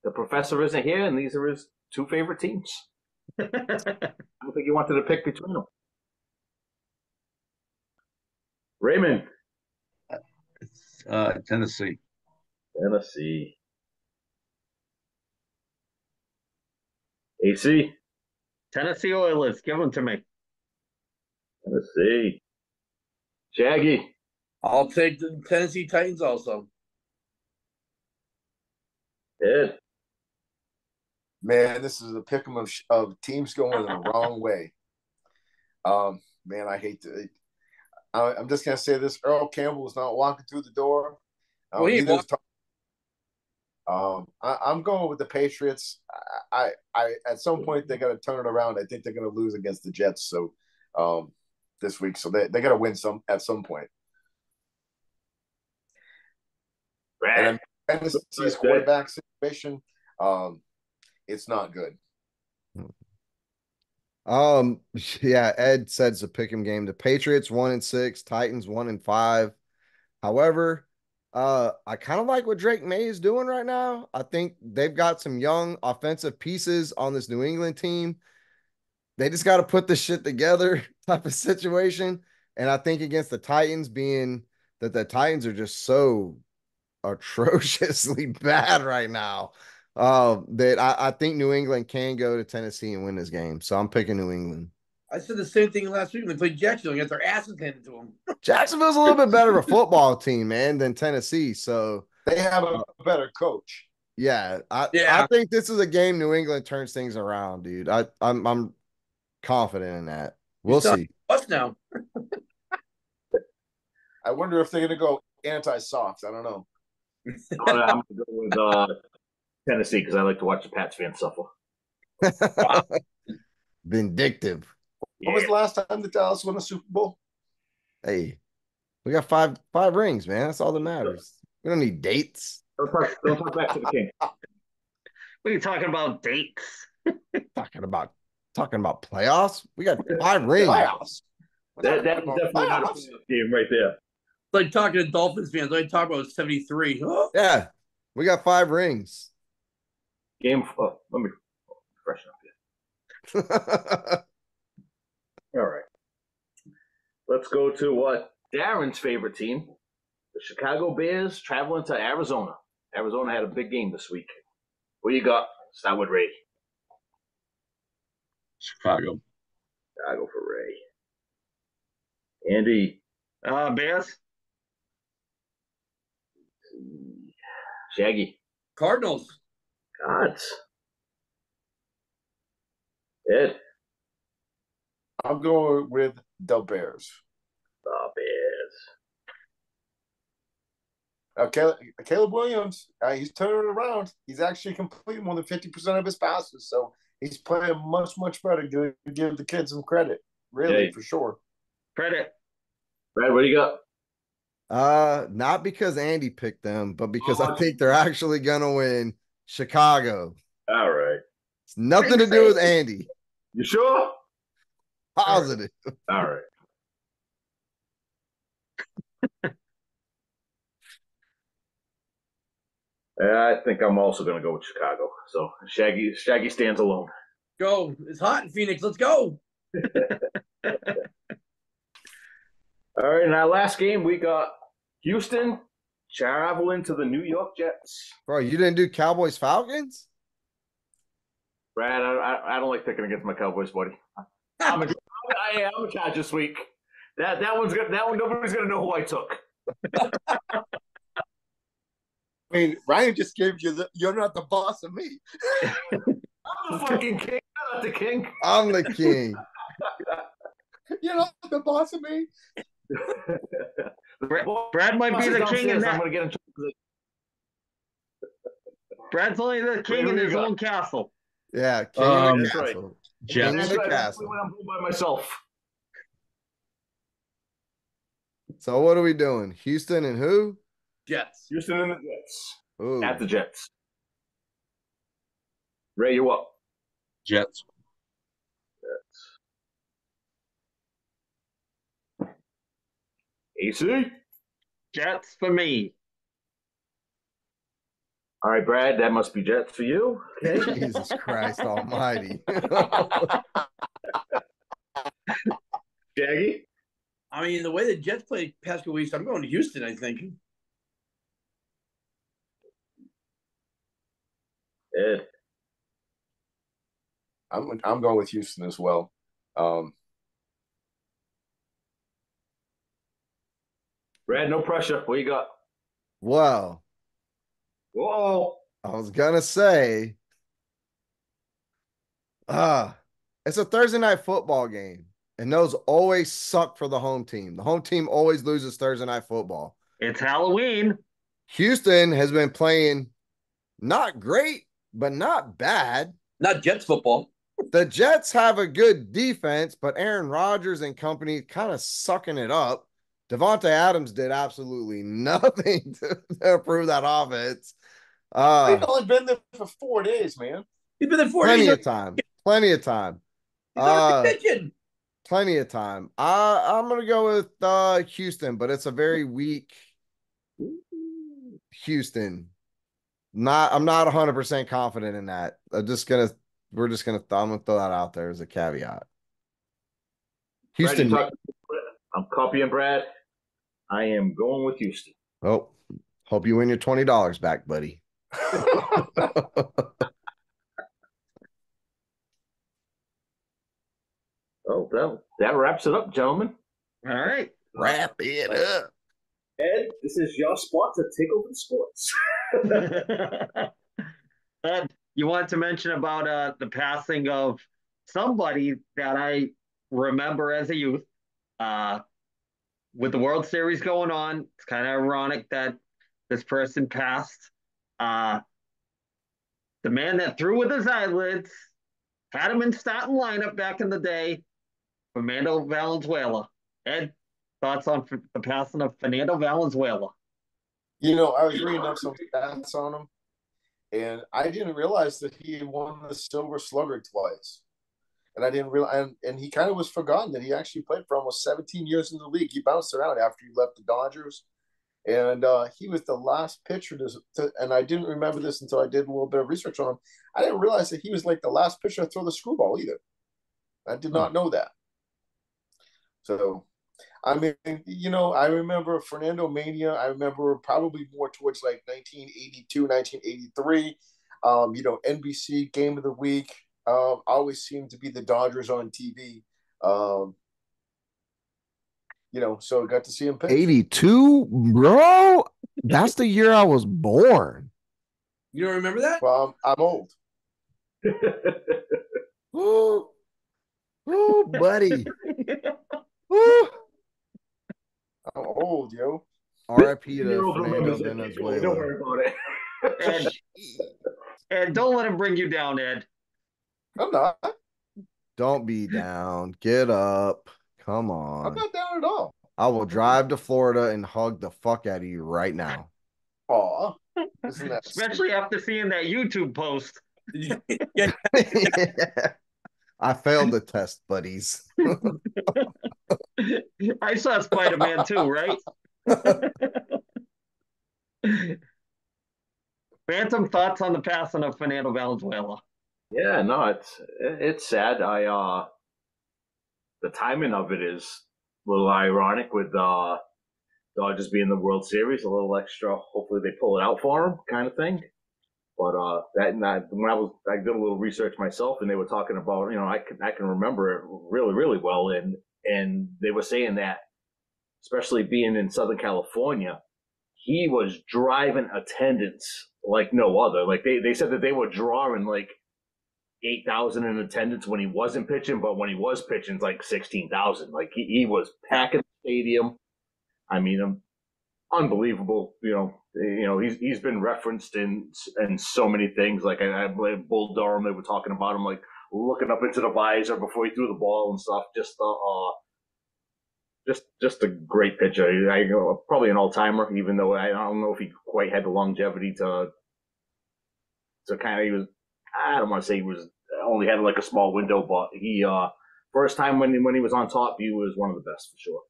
the professor isn't here, and these are his 2 favorite teams. I don't think he wanted to pick between them. Raymond. Tennessee. AC. Tennessee Oilers. Give them to me. Tennessee. Shaggy. I'll take the Tennessee Titans also. Ed. Man, this is a pick 'em of teams going the wrong way. Man, I hate to. I'm just gonna say this: Earl Campbell is not walking through the door. I'm going with the Patriots. I at some point they got to turn it around. I think they're going to lose against the Jets. So this week, so they got to win at some point. Brad. And Tennessee's quarterback situation, it's not good. Yeah, Ed said it's a pick 'em game. The Patriots 1-6, Titans 1-5. However, I kind of like what Drake May is doing right now. I think they've got some young offensive pieces on this New England team. They just got to put this shit together type of situation. And I think against the Titans, being that the Titans are just so atrociously bad right now, that I think New England can go to Tennessee and win this game. So I'm picking New England. I said the same thing last week when they played Jacksonville and got their asses handed to them. Jacksonville's a little bit better of a football team, man, than Tennessee. So They have a better coach. yeah, I Yeah. think this is a game New England turns things around, dude. I'm confident in that. We'll see. Us now. I wonder if they're going to go anti-soft. I don't know. I'm going to go with Tennessee because I like to watch the Pats fans suffer. Vindictive. When was the last time the Dallas won a Super Bowl? Hey, we got five rings, man. That's all that matters. We don't need dates. Don't talk back to the king. What are you talking about? Dates? Talking about playoffs. We got 5 rings. Playoffs. That's definitely not a Playoffs. game right there. It's like talking to Dolphins fans. I talk about 73. Yeah, we got 5 rings. Game. Let me freshen up here. All right. Let's go to what Darren's favorite team, the Chicago Bears, traveling to Arizona. Arizona had a big game this week. What you got? Start with Ray. Chicago. Chicago for Ray. Andy. Bears? Shaggy. Cardinals. Gods. Ed. I'm going with the Bears. The Bears. Caleb Williams, he's turning it around. He's actually completing more than 50% of his passes. So he's playing much, much better. Give the kids some credit. Really, for sure. Credit. Brad, what do you got? Not because Andy picked them, but because I think they're actually gonna win. Chicago. All right. It's nothing to do with Andy. You sure? Positive. All right. I think I'm also going to go with Chicago. So Shaggy stands alone. Go. It's hot in Phoenix. Let's go. All right, in our last game, we got Houston traveling to the New York Jets. Bro, you didn't do Cowboys Falcons? Brad, I don't like picking against my Cowboys, buddy. I'm a charge this week. That one's good. That one nobody's gonna know who I took. I mean, Ryan just gave you you're not the boss of me. I'm the fucking king, not the king. I'm the king. You're not the boss of me. Brad might be the king in that. I'm gonna get in trouble. Brad's only the king in his own castle. Yeah, king of the That's right. castle. Jets. King of That's the right. castle. When I'm home by myself. So what are we doing? Houston and who? Jets. Houston and the Jets. Ooh. At the Jets. Ray, you up? Jets. AC? Jets for me. All right, Brad, that must be Jets for you. Okay. Jesus Christ almighty. Shaggy? I mean, the way the Jets played past couple weeks, I'm going to Houston, I think. Ed. I'm going with Houston as well. Brad, no pressure. What you got? Well, Whoa. I was gonna say, it's a Thursday night football game, and those always suck for the home team. The home team always loses Thursday night football. It's Halloween. Houston has been playing not great, but not bad. Not Jets football. The Jets have a good defense, but Aaron Rodgers and company kind of sucking it up. Devontae Adams did absolutely nothing to improve that offense. He's only been there for 4 days, man. He's been there 4 Plenty days. of time. Plenty of time. He's on convention. Plenty of time. I'm going to go with Houston, but it's a very weak. Houston. I'm not 100% confident in that. I'm gonna throw that out there as a caveat. Houston. I'm copying Brad. I am going with Houston. Oh, hope you win your $20 back, buddy. Oh, that wraps it up, gentlemen. All right. Wrap it up. Ed, this is your spot to take over the sports. Ed, you want to mention about the passing of somebody that I remember as a youth. With the World Series going on, it's kind of ironic that this person passed. The man that threw with his eyelids, had him in starting lineup back in the day, Fernando Valenzuela. Ed, thoughts on the passing of Fernando Valenzuela? You know, I was reading up some stats on him, and I didn't realize that he had won the Silver Slugger twice. And I didn't realize, and he kind of was forgotten that he actually played for almost 17 years in the league. He bounced around after he left the Dodgers, and he was the last pitcher and I didn't remember this until I did a little bit of research on him. I didn't realize that he was like the last pitcher to throw the screwball either. I did not know that. So, I mean, you know, I remember Fernando Mania. I remember probably more towards like 1982, 1983. You know, NBC Game of the Week. Always seemed to be the Dodgers on TV. You know, so I got to see him pitch. 82, bro. That's the year I was born. You don't remember that? Well, I'm old. Ooh, ooh, buddy. Ooh. I'm old, yo. R.I.P. to Fernando Valenzuela. Don't worry about it. Ed, don't let him bring you down, Ed. I'm not. Don't be down. Get up. Come I'm on. not down at all. I will drive to Florida and hug the fuck out of you right now. Aw. Isn't that Especially after seeing that YouTube post. Yeah. I failed the test, buddies. I saw Spider-Man too, right? Phantom, thoughts on the passing of Fernando Valenzuela? Yeah, no, it's sad. The timing of it is a little ironic with Dodgers being the World Series, a little extra. Hopefully, they pull it out for him, kind of thing. But when I did a little research myself, and they were talking about, you know, I can remember it really, really well, and they were saying that, especially being in Southern California, he was driving attendance like no other. Like they said that they were drawing like 8,000 in attendance when he wasn't pitching, but when he was pitching, it's like 16,000. Like he was packing the stadium. I mean, unbelievable. You know, he's been referenced in so many things. Like I believe Bull Durham, they were talking about him, like looking up into the visor before he threw the ball and stuff. Just a great pitcher. Probably an all timer, even though I don't know if he quite had the longevity to kind of. He was. I don't want to say he was only had like a small window, but he first time when he was on top, he was one of the best for sure.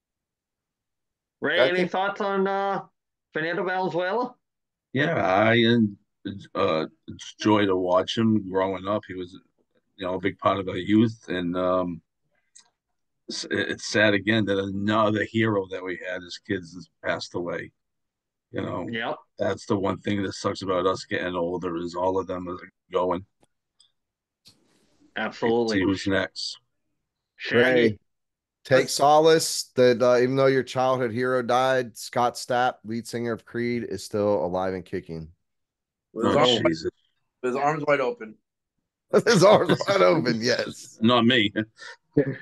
Ray, any thoughts on Fernando Valenzuela? Yeah, I enjoy to watch him growing up. He was, you know, a big part of our youth, and it's sad again that another hero that we had as kids has passed away. You know, Yep. That's the one thing that sucks about us getting older is all of them are going. Absolutely. See who's next. Shaggy. Take solace that even though your childhood hero died, Scott Stapp, lead singer of Creed, is still alive and kicking. With Jesus. his arms wide open. His arms wide open, yes. Not me. Good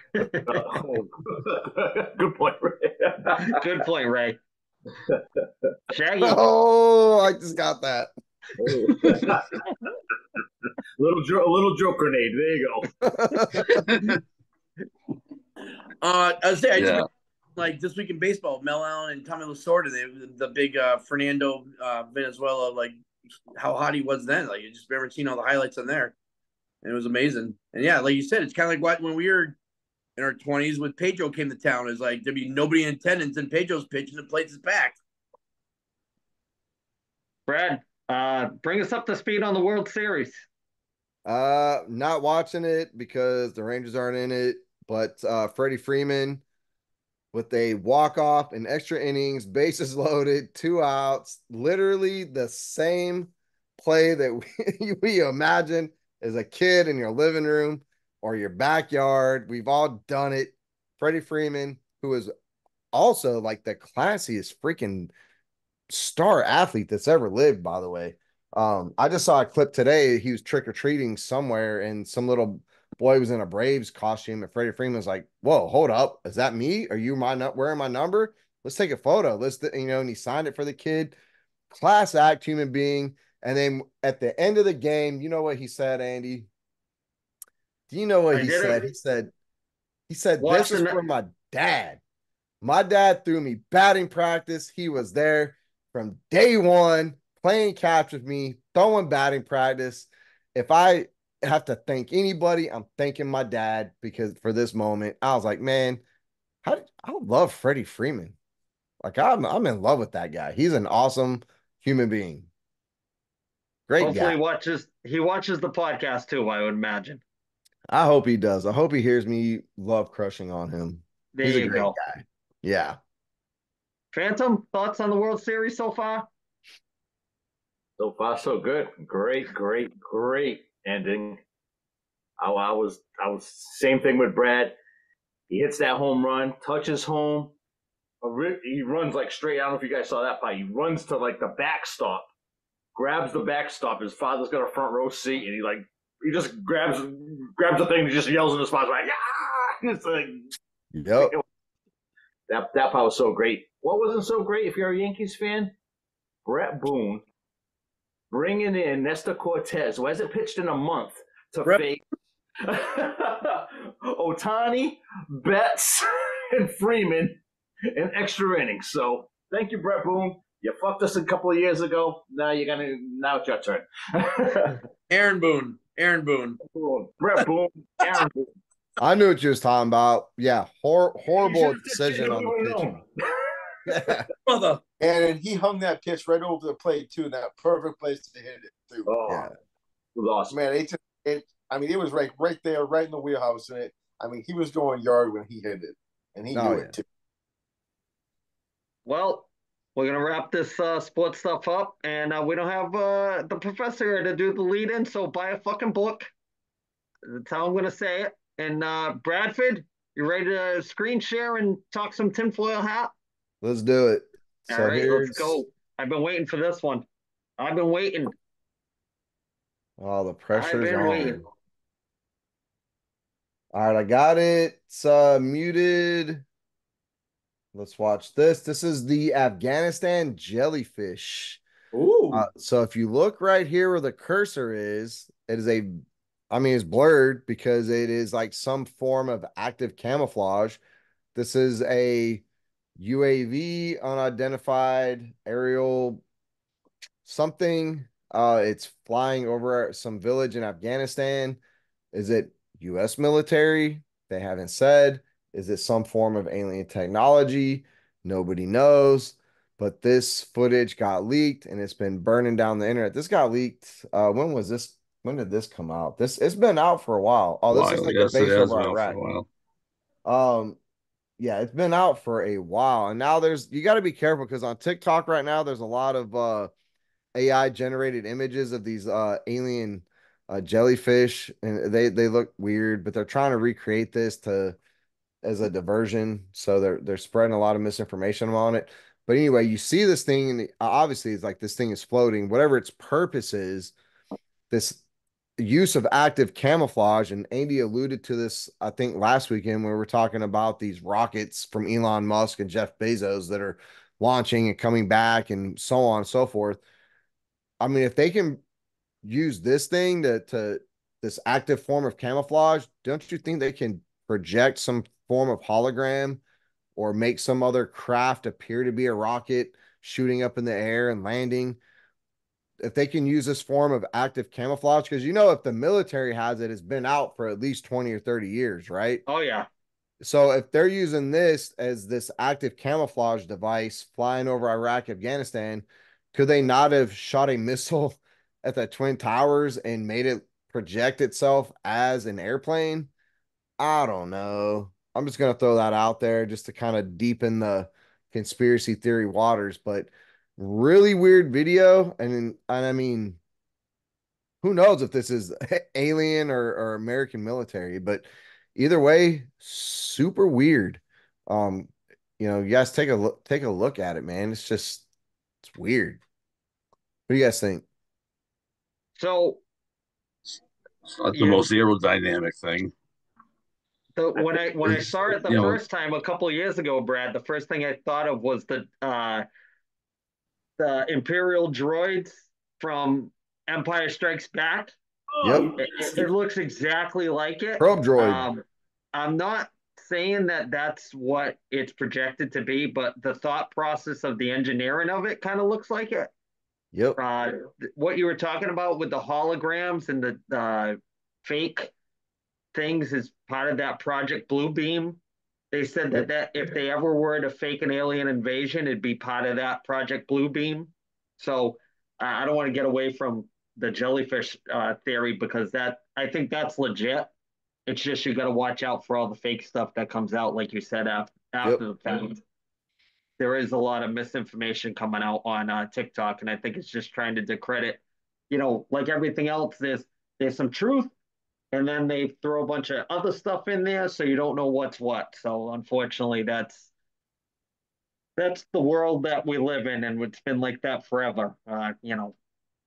point, Ray. Good point, Ray. Shaggy. Oh, I just got that. little joke grenade. There you go. I was saying, Yeah. like this week in baseball, Mel Allen and Tommy Lasorda, the big Fernando Venezuela, like how hot he was then. Like you just remember seeing all the highlights on there, and it was amazing. And yeah, like you said, it's kind of like when we were in our 20s when Pedro came to town. It's like there'd be nobody in attendance, and Pedro's pitching, the place is packed. Brad, bring us up to speed on the World Series. Not watching it because the Rangers aren't in it, but Freddie Freeman with a walk-off in extra innings, bases loaded, 2 outs, literally the same play that we imagine as a kid in your living room or your backyard. We've all done it. Freddie Freeman, who is also like the classiest freaking star athlete that's ever lived, by the way. I just saw a clip today. He was trick or treating somewhere, and some little boy was in a Braves costume. And Freddie Freeman was like, "Whoa, hold up, is that me? Are you wearing my number? Let's take a photo." And he signed it for the kid. Class act human being. And then at the end of the game, you know what he said, Andy? Do you know what I he did said? it. He said, Watch "This is the for my dad. My dad threw me batting practice. He was there from day one, playing catch with me, throwing batting practice. If I have to thank anybody, I'm thanking my dad because for this moment, I was like, man, I love Freddie Freeman. Like I'm in love with that guy. He's an awesome human being. Great hopefully guy. he watches the podcast too, I would imagine. I hope he does. I hope he hears me love crushing on him. There He's a you great go. guy. Yeah. Phantom, thoughts on the World Series so far? So far, so good. Great, great, great ending. I was same thing with Brad. He hits that home run, touches home. He runs like straight. I don't know if you guys saw that part. He runs to like the backstop, grabs the backstop. His father's got a front row seat, and he just grabs the thing and just yells in his father's like, yeah! It's like Yep. that part was so great. What wasn't so great if you're a Yankees fan? Brett Boone bringing in Nestor Cortez, who hasn't pitched in a month, to face Ohtani, Betts, and Freeman in extra innings. So thank you, Brett Boone. You fucked us a couple of years ago. Now it's your turn. Aaron Boone. Brett Boone, Aaron Boone. I knew what you was talking about. Yeah, horrible decision on the pitching. Mother. And he hung that pitch right over the plate too, in that perfect place to hit it too. Oh, Yeah. it was awesome. Man, it was right there, right in the wheelhouse. And he was going yard when he hit it, and he knew it too. Well, we're gonna wrap this sports stuff up, and we don't have the professor here to do the lead in, so buy a fucking book. That's how I'm gonna say it. And Bradford, you ready to screen share and talk some tinfoil hat? Let's do it. All So right, let's go. I've been waiting for this one. I've been waiting. Oh, the pressure's I've been on. waiting. All right, I got it. It's muted. Let's watch this. This is the Afghanistan jellyfish. Ooh. So if you look right here where the cursor is, it's blurred because it is like some form of active camouflage. This is a UAV, unidentified aerial something. It's flying over some village in Afghanistan. Is it U.S. military? They haven't said. Is it some form of alien technology? Nobody knows. But this footage got leaked and it's been burning down the internet. This got leaked. When was this? When did this come out? It's been out for a while. Oh, this is like the base over Iraq. Yeah, it's been out for a while. And now you got to be careful because on TikTok right now, there's a lot of AI generated images of these alien jellyfish, and they look weird, but they're trying to recreate this as a diversion. So they're spreading a lot of misinformation on it. But anyway, you see this thing, and obviously it's like this thing is floating. Whatever its purpose is, this use of active camouflage, and Andy alluded to this, I think, last weekend when we were talking about these rockets from Elon Musk and Jeff Bezos that are launching and coming back and so on and so forth. I mean, if they can use this thing to this active form of camouflage, don't you think they can project some form of hologram or make some other craft appear to be a rocket shooting up in the air and landing? If they can use this form of active camouflage, because if the military has it, it's been out for at least 20 or 30 years, right? Oh yeah. So if they're using this as this active camouflage device flying over Iraq, Afghanistan, Could they not have shot a missile at the Twin Towers and made it project itself as an airplane? I don't know. I'm just gonna throw that out there just to kind of deepen the conspiracy theory waters, but really weird video. And I mean, who knows if this is alien or American military, but either way, super weird. Um, you guys take a look at it, man. It's weird. What do you guys think? So It's not the you most aerodynamic thing. so when I saw it the You know, first time a couple of years ago, Brad, the first thing I thought of was the Imperial droids from Empire Strikes Back. Yep. It looks exactly like it. Probe droid. I'm not saying that that's what it's projected to be, but the thought process of the engineering of it kind of looks like it. Yep. What you were talking about with the holograms and the fake things is part of that Project Bluebeam. They said that if they ever were to fake an alien invasion, it'd be part of that Project Bluebeam. So I don't want to get away from the jellyfish theory because I think that's legit. It's just you got to watch out for all the fake stuff that comes out, like you said after the fact. There is a lot of misinformation coming out on TikTok, and I think it's just trying to discredit. Like everything else, there's some truth, and then they throw a bunch of other stuff in there, so you don't know what's what. So unfortunately, that's the world that we live in, and it's been like that forever.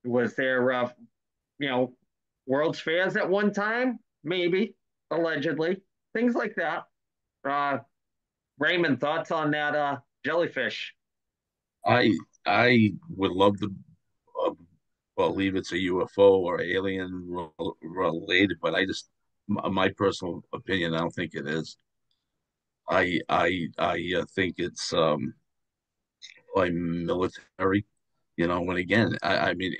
Was there World's Fairs at one time? Maybe, allegedly, things like that. Uh, Raymond, thoughts on that jellyfish? I would love to uh, believe it's a UFO or alien related, but my personal opinion, I don't think it is. I think it's like military, and again, I mean,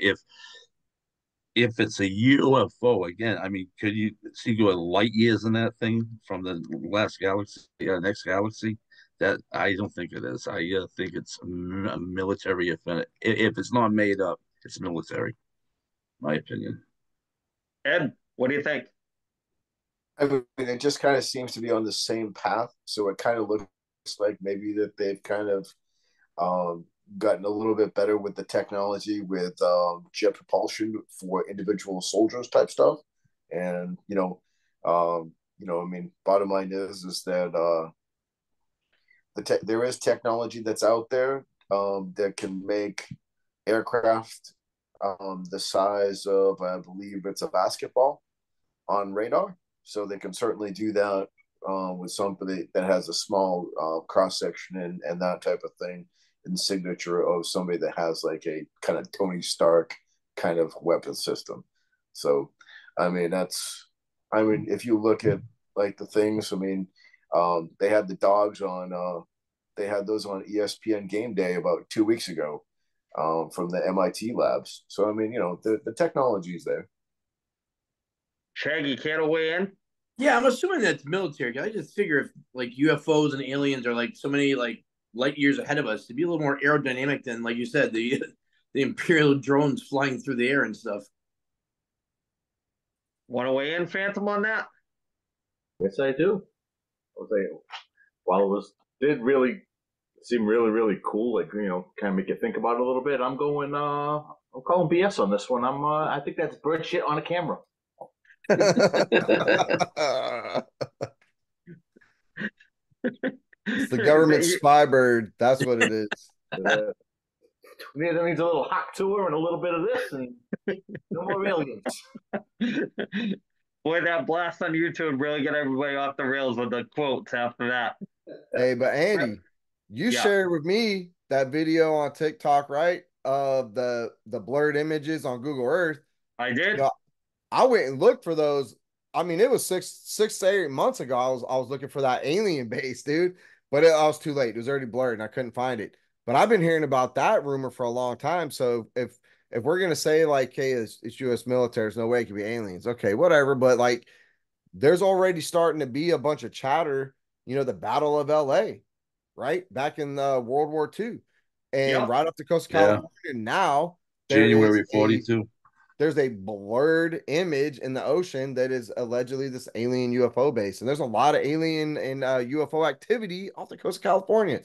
if it's a UFO, again, I mean, could you see go light years in that thing from the last galaxy, next galaxy? That I don't think it is. I think it's a military event. If it's not made up, it's military. My opinion. Ed, what do you think? I mean, it just kind of seems to be on the same path. So it kind of looks like maybe that they've kind of um, gotten a little bit better with the technology with jet propulsion for individual soldiers type stuff. And I mean, bottom line is that there is technology that's out there that can make aircraft the size of, I believe it's a basketball on radar. So they can certainly do that with somebody that has a small cross section and that type of thing, and signature of somebody that has like a kind of Tony Stark kind of weapon system. So, I mean, if you look at like the things, I mean, they had the dogs on, they had those on ESPN Game Day about 2 weeks ago from the MIT labs. So, I mean, the technology is there. Shaggy, care to weigh in? Yeah, I'm assuming that's military. I just figure if like UFOs and aliens are like so many like light years ahead of us, to be a little more aerodynamic than, like you said, the Imperial drones flying through the air and stuff. Want to weigh in, Phantom, on that? Yes, I do. I was like, while did really seem really really cool, like kind of make you think about it a little bit. I'm calling BS on this one. I think that's bird shit on a camera. It's the government spy bird. That's what it is. That needs a little hot tour and a little bit of this, and no more aliens. Boy, that blast on YouTube really got everybody off the rails with the quotes after that. Hey, but Andy, you shared with me that video on TikTok, right? Of the blurred images on Google Earth. I did. I went and looked for those. I mean, it was 6 to 8 months ago. I was looking for that alien base, dude. But I was too late. It was already blurred, and I couldn't find it. But I've been hearing about that rumor for a long time. So if we're gonna say like, hey, it's U.S. military, there's no way it could be aliens. Okay, whatever. But like, there's already starting to be a bunch of chatter. The Battle of L.A., right? Back in World War II. and Yep. right off the coast of Yeah. California. Now there January is 42. there's a blurred image in the ocean that is allegedly this alien UFO base. And there's a lot of alien and UFO activity off the coast of California.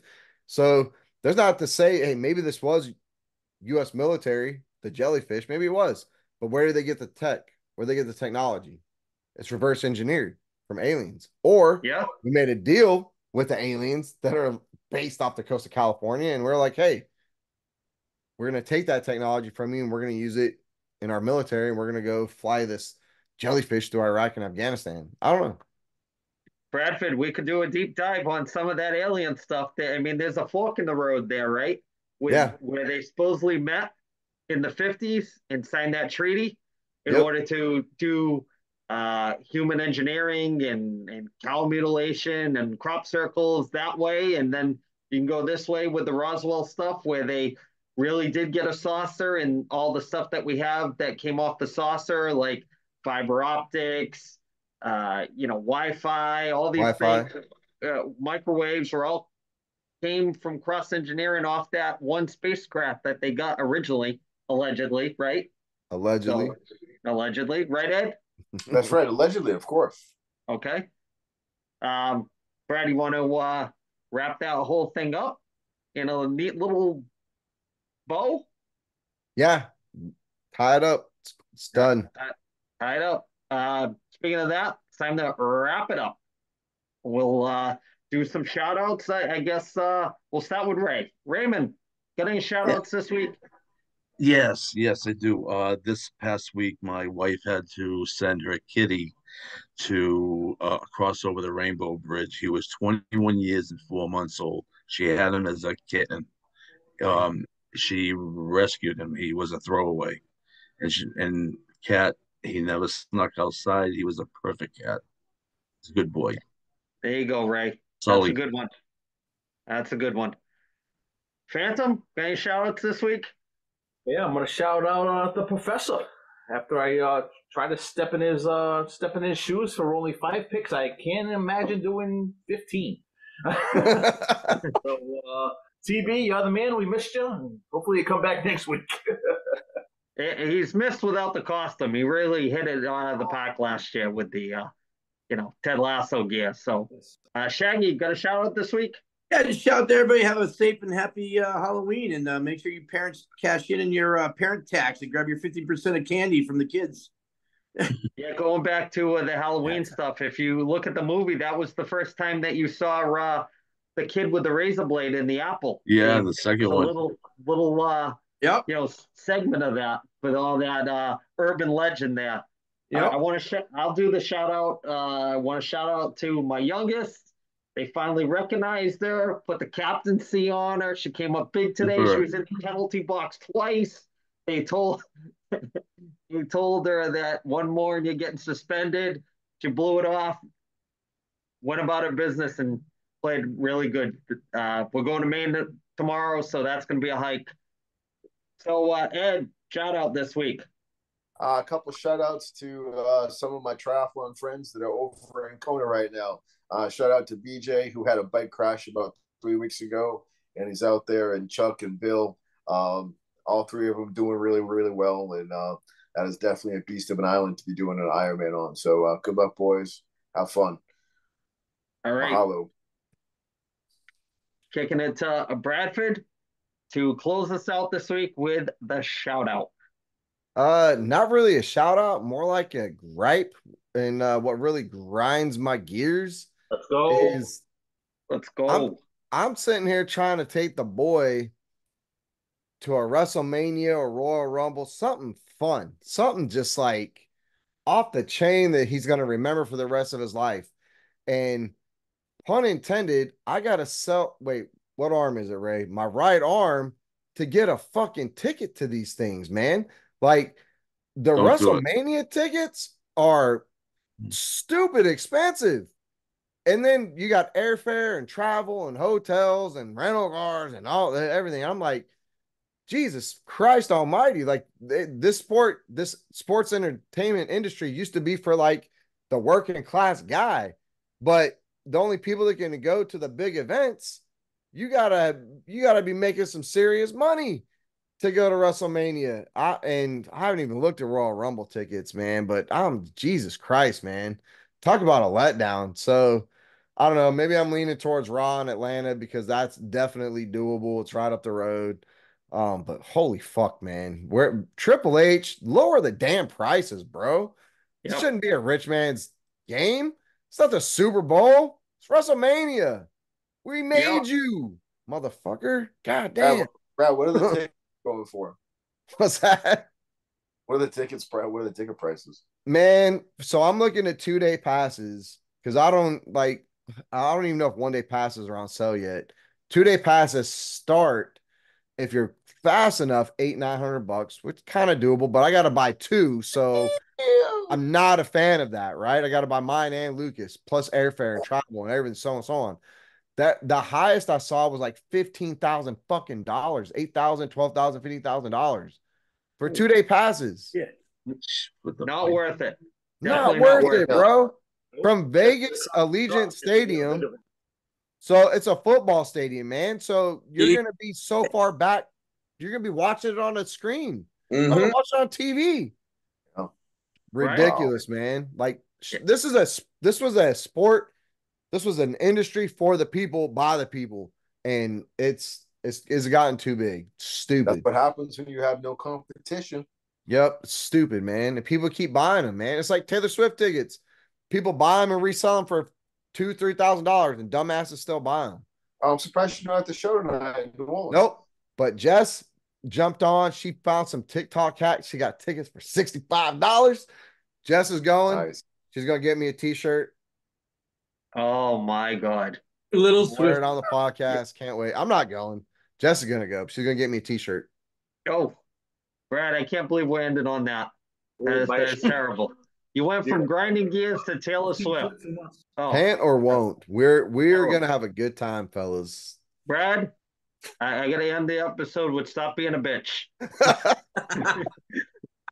So there's not to say, hey, maybe this was U.S. military, the jellyfish, maybe it was. But where did they get the tech? Where did they get the technology? It's reverse engineered from aliens. Or Yeah. we made a deal with the aliens that are based off the coast of California. And we're like, hey, we're going to take that technology from you and we're going to use it in our military. And we're going to go fly this jellyfish to Iraq and Afghanistan. I don't know. Bradford, we could do a deep dive on some of that alien stuff. I mean, there's a fork in the road there, right? Yeah. Where they supposedly met in the 50s and signed that treaty in Yep. order to do human engineering and cow mutilation and crop circles that way. And then you can go this way with the Roswell stuff where they really did get a saucer and all the stuff that we have that came off the saucer, like fiber optics, Wi-Fi, all these Wi-Fi. things, microwaves were all came from cross engineering off that one spacecraft that they got originally, allegedly, right? Allegedly. So, allegedly, right, Ed? That's right. Allegedly, of course. Okay. Brad, you want to wrap that whole thing up in a neat little bow? Yeah. Tie it up. It's done. Tie it up. Speaking of that, it's time to wrap it up. We'll do some shout outs. I guess we'll start with Ray. Raymond, got any shout outs this week? Yes, I do. This past week, my wife had to send her kitty to cross over the Rainbow Bridge. He was 21 years and 4 months old. She had him as a kitten. She rescued him. He was a throwaway. And cat, he never snuck outside. He was a perfect cat. He's a good boy. There you go, Ray. Sully. That's a good one. That's a good one. Phantom, got any shout outs this week? Yeah, I'm gonna shout out the professor. After I try to step in his shoes for only 5 picks, I can't imagine doing 15. So TB, you're the man. We missed you. Hopefully you come back next week. He's missed without the costume. He really hit it out of the park last year with the Ted Lasso gear. So Shaggy, got a shout out this week? Yeah, just shout out to everybody. Have a safe and happy Halloween, and make sure your parents cash in your parent tax and grab your 50% of candy from the kids. Yeah, going back to the Halloween stuff. If you look at the movie, that was the first time that you saw the kid with the razor blade in the apple. Yeah, the second one. Little Yep. segment of that with all that urban legend there. Yep. I'll do the shout out. I want to shout out to my youngest. They finally recognized her, put the captaincy on her. She came up big today. She was in the penalty box twice. They told her that one more and you're getting suspended. She blew it off, went about her business, and played really good. We're going to Maine tomorrow, so that's going to be a hike. So, Ed, shout out this week. A couple shout outs to some of my triathlon friends that are over in Kona right now. Shout out to BJ, who had a bike crash about 3 weeks ago, and he's out there, and Chuck and Bill, all three of them doing really, really well. And that is definitely a beast of an island to be doing an Ironman on. So good luck, boys. Have fun. All right. Mahalo. Kicking it to Bradford to close us out this week with the shout out. Not really a shout out, more like a gripe. And what really grinds my gears Let's go. is Let's go. I'm sitting here trying to take the boy to a WrestleMania or Royal Rumble, something fun, something just like off the chain that he's going to remember for the rest of his life. And pun intended, I got to sell. Wait, what arm is it, Ray? My right arm to get a fucking ticket to these things, man. Like the WrestleMania tickets are stupid expensive. And then you got airfare and travel and hotels and rental cars and all everything. I'm like, Jesus Christ almighty. Like this sports entertainment industry used to be for like the working class guy. But the only people that can go to the big events you gotta be making some serious money to go to WrestleMania. I haven't even looked at Royal Rumble tickets, man, but I'm Jesus Christ, man. Talk about a letdown. So I don't know. Maybe I'm leaning towards Raw in Atlanta because that's definitely doable. It's right up the road. But holy fuck, man. Where Triple H, lower the damn prices, bro. It Yep. shouldn't be a rich man's game. It's not the Super Bowl. It's WrestleMania. We made you, motherfucker. God damn. Brad, what are the tickets going for? What's that? What are the tickets, Brad? What are the ticket prices? Man, so I'm looking at 2-day passes because I don't even know if 1-day passes are on sale yet. 2-day passes start if you're fast enough, $800-900, which is kind of doable, but I gotta buy two. So I'm not a fan of that, right? I gotta buy mine and Lucas, plus airfare and travel and everything, so on and so on. That the highest I saw was like $15,000 fucking dollars, $8,000, $12,000, $15,000 for 2-day passes. Yeah. Not worth it. Not Definitely worth not it, bro. From Vegas Allegiant Stadium. So it's a football stadium, man. So you're gonna be so far back, you're gonna be watching it on a screen. Mhm. I'm watch it on TV. Oh. Ridiculous, man. Like this was a sport. This was an industry for the people, by the people, and it's gotten too big. Stupid. That's what happens when you have no competition. Yep, stupid, man. And people keep buying them, man. It's like Taylor Swift tickets. People buy them and resell them for $2,000-3,000, and dumbasses still buy them. I'm surprised you're not at the show tonight in New Orleans. Nope. But Jess jumped on. She found some TikTok hacks. She got tickets for $65. Jess is going. Nice. She's gonna get me a t-shirt. Oh my God. Little Wear Swift. it on the podcast. Can't wait. I'm not going. Jess is gonna go. She's gonna get me a t-shirt. Oh, Brad, I can't believe we ended on that. That is terrible. You went from grinding gears to Taylor Swift. Oh, Can't or won't. We're gonna have a good time, fellas. Brad, I gotta end the episode with stop being a bitch.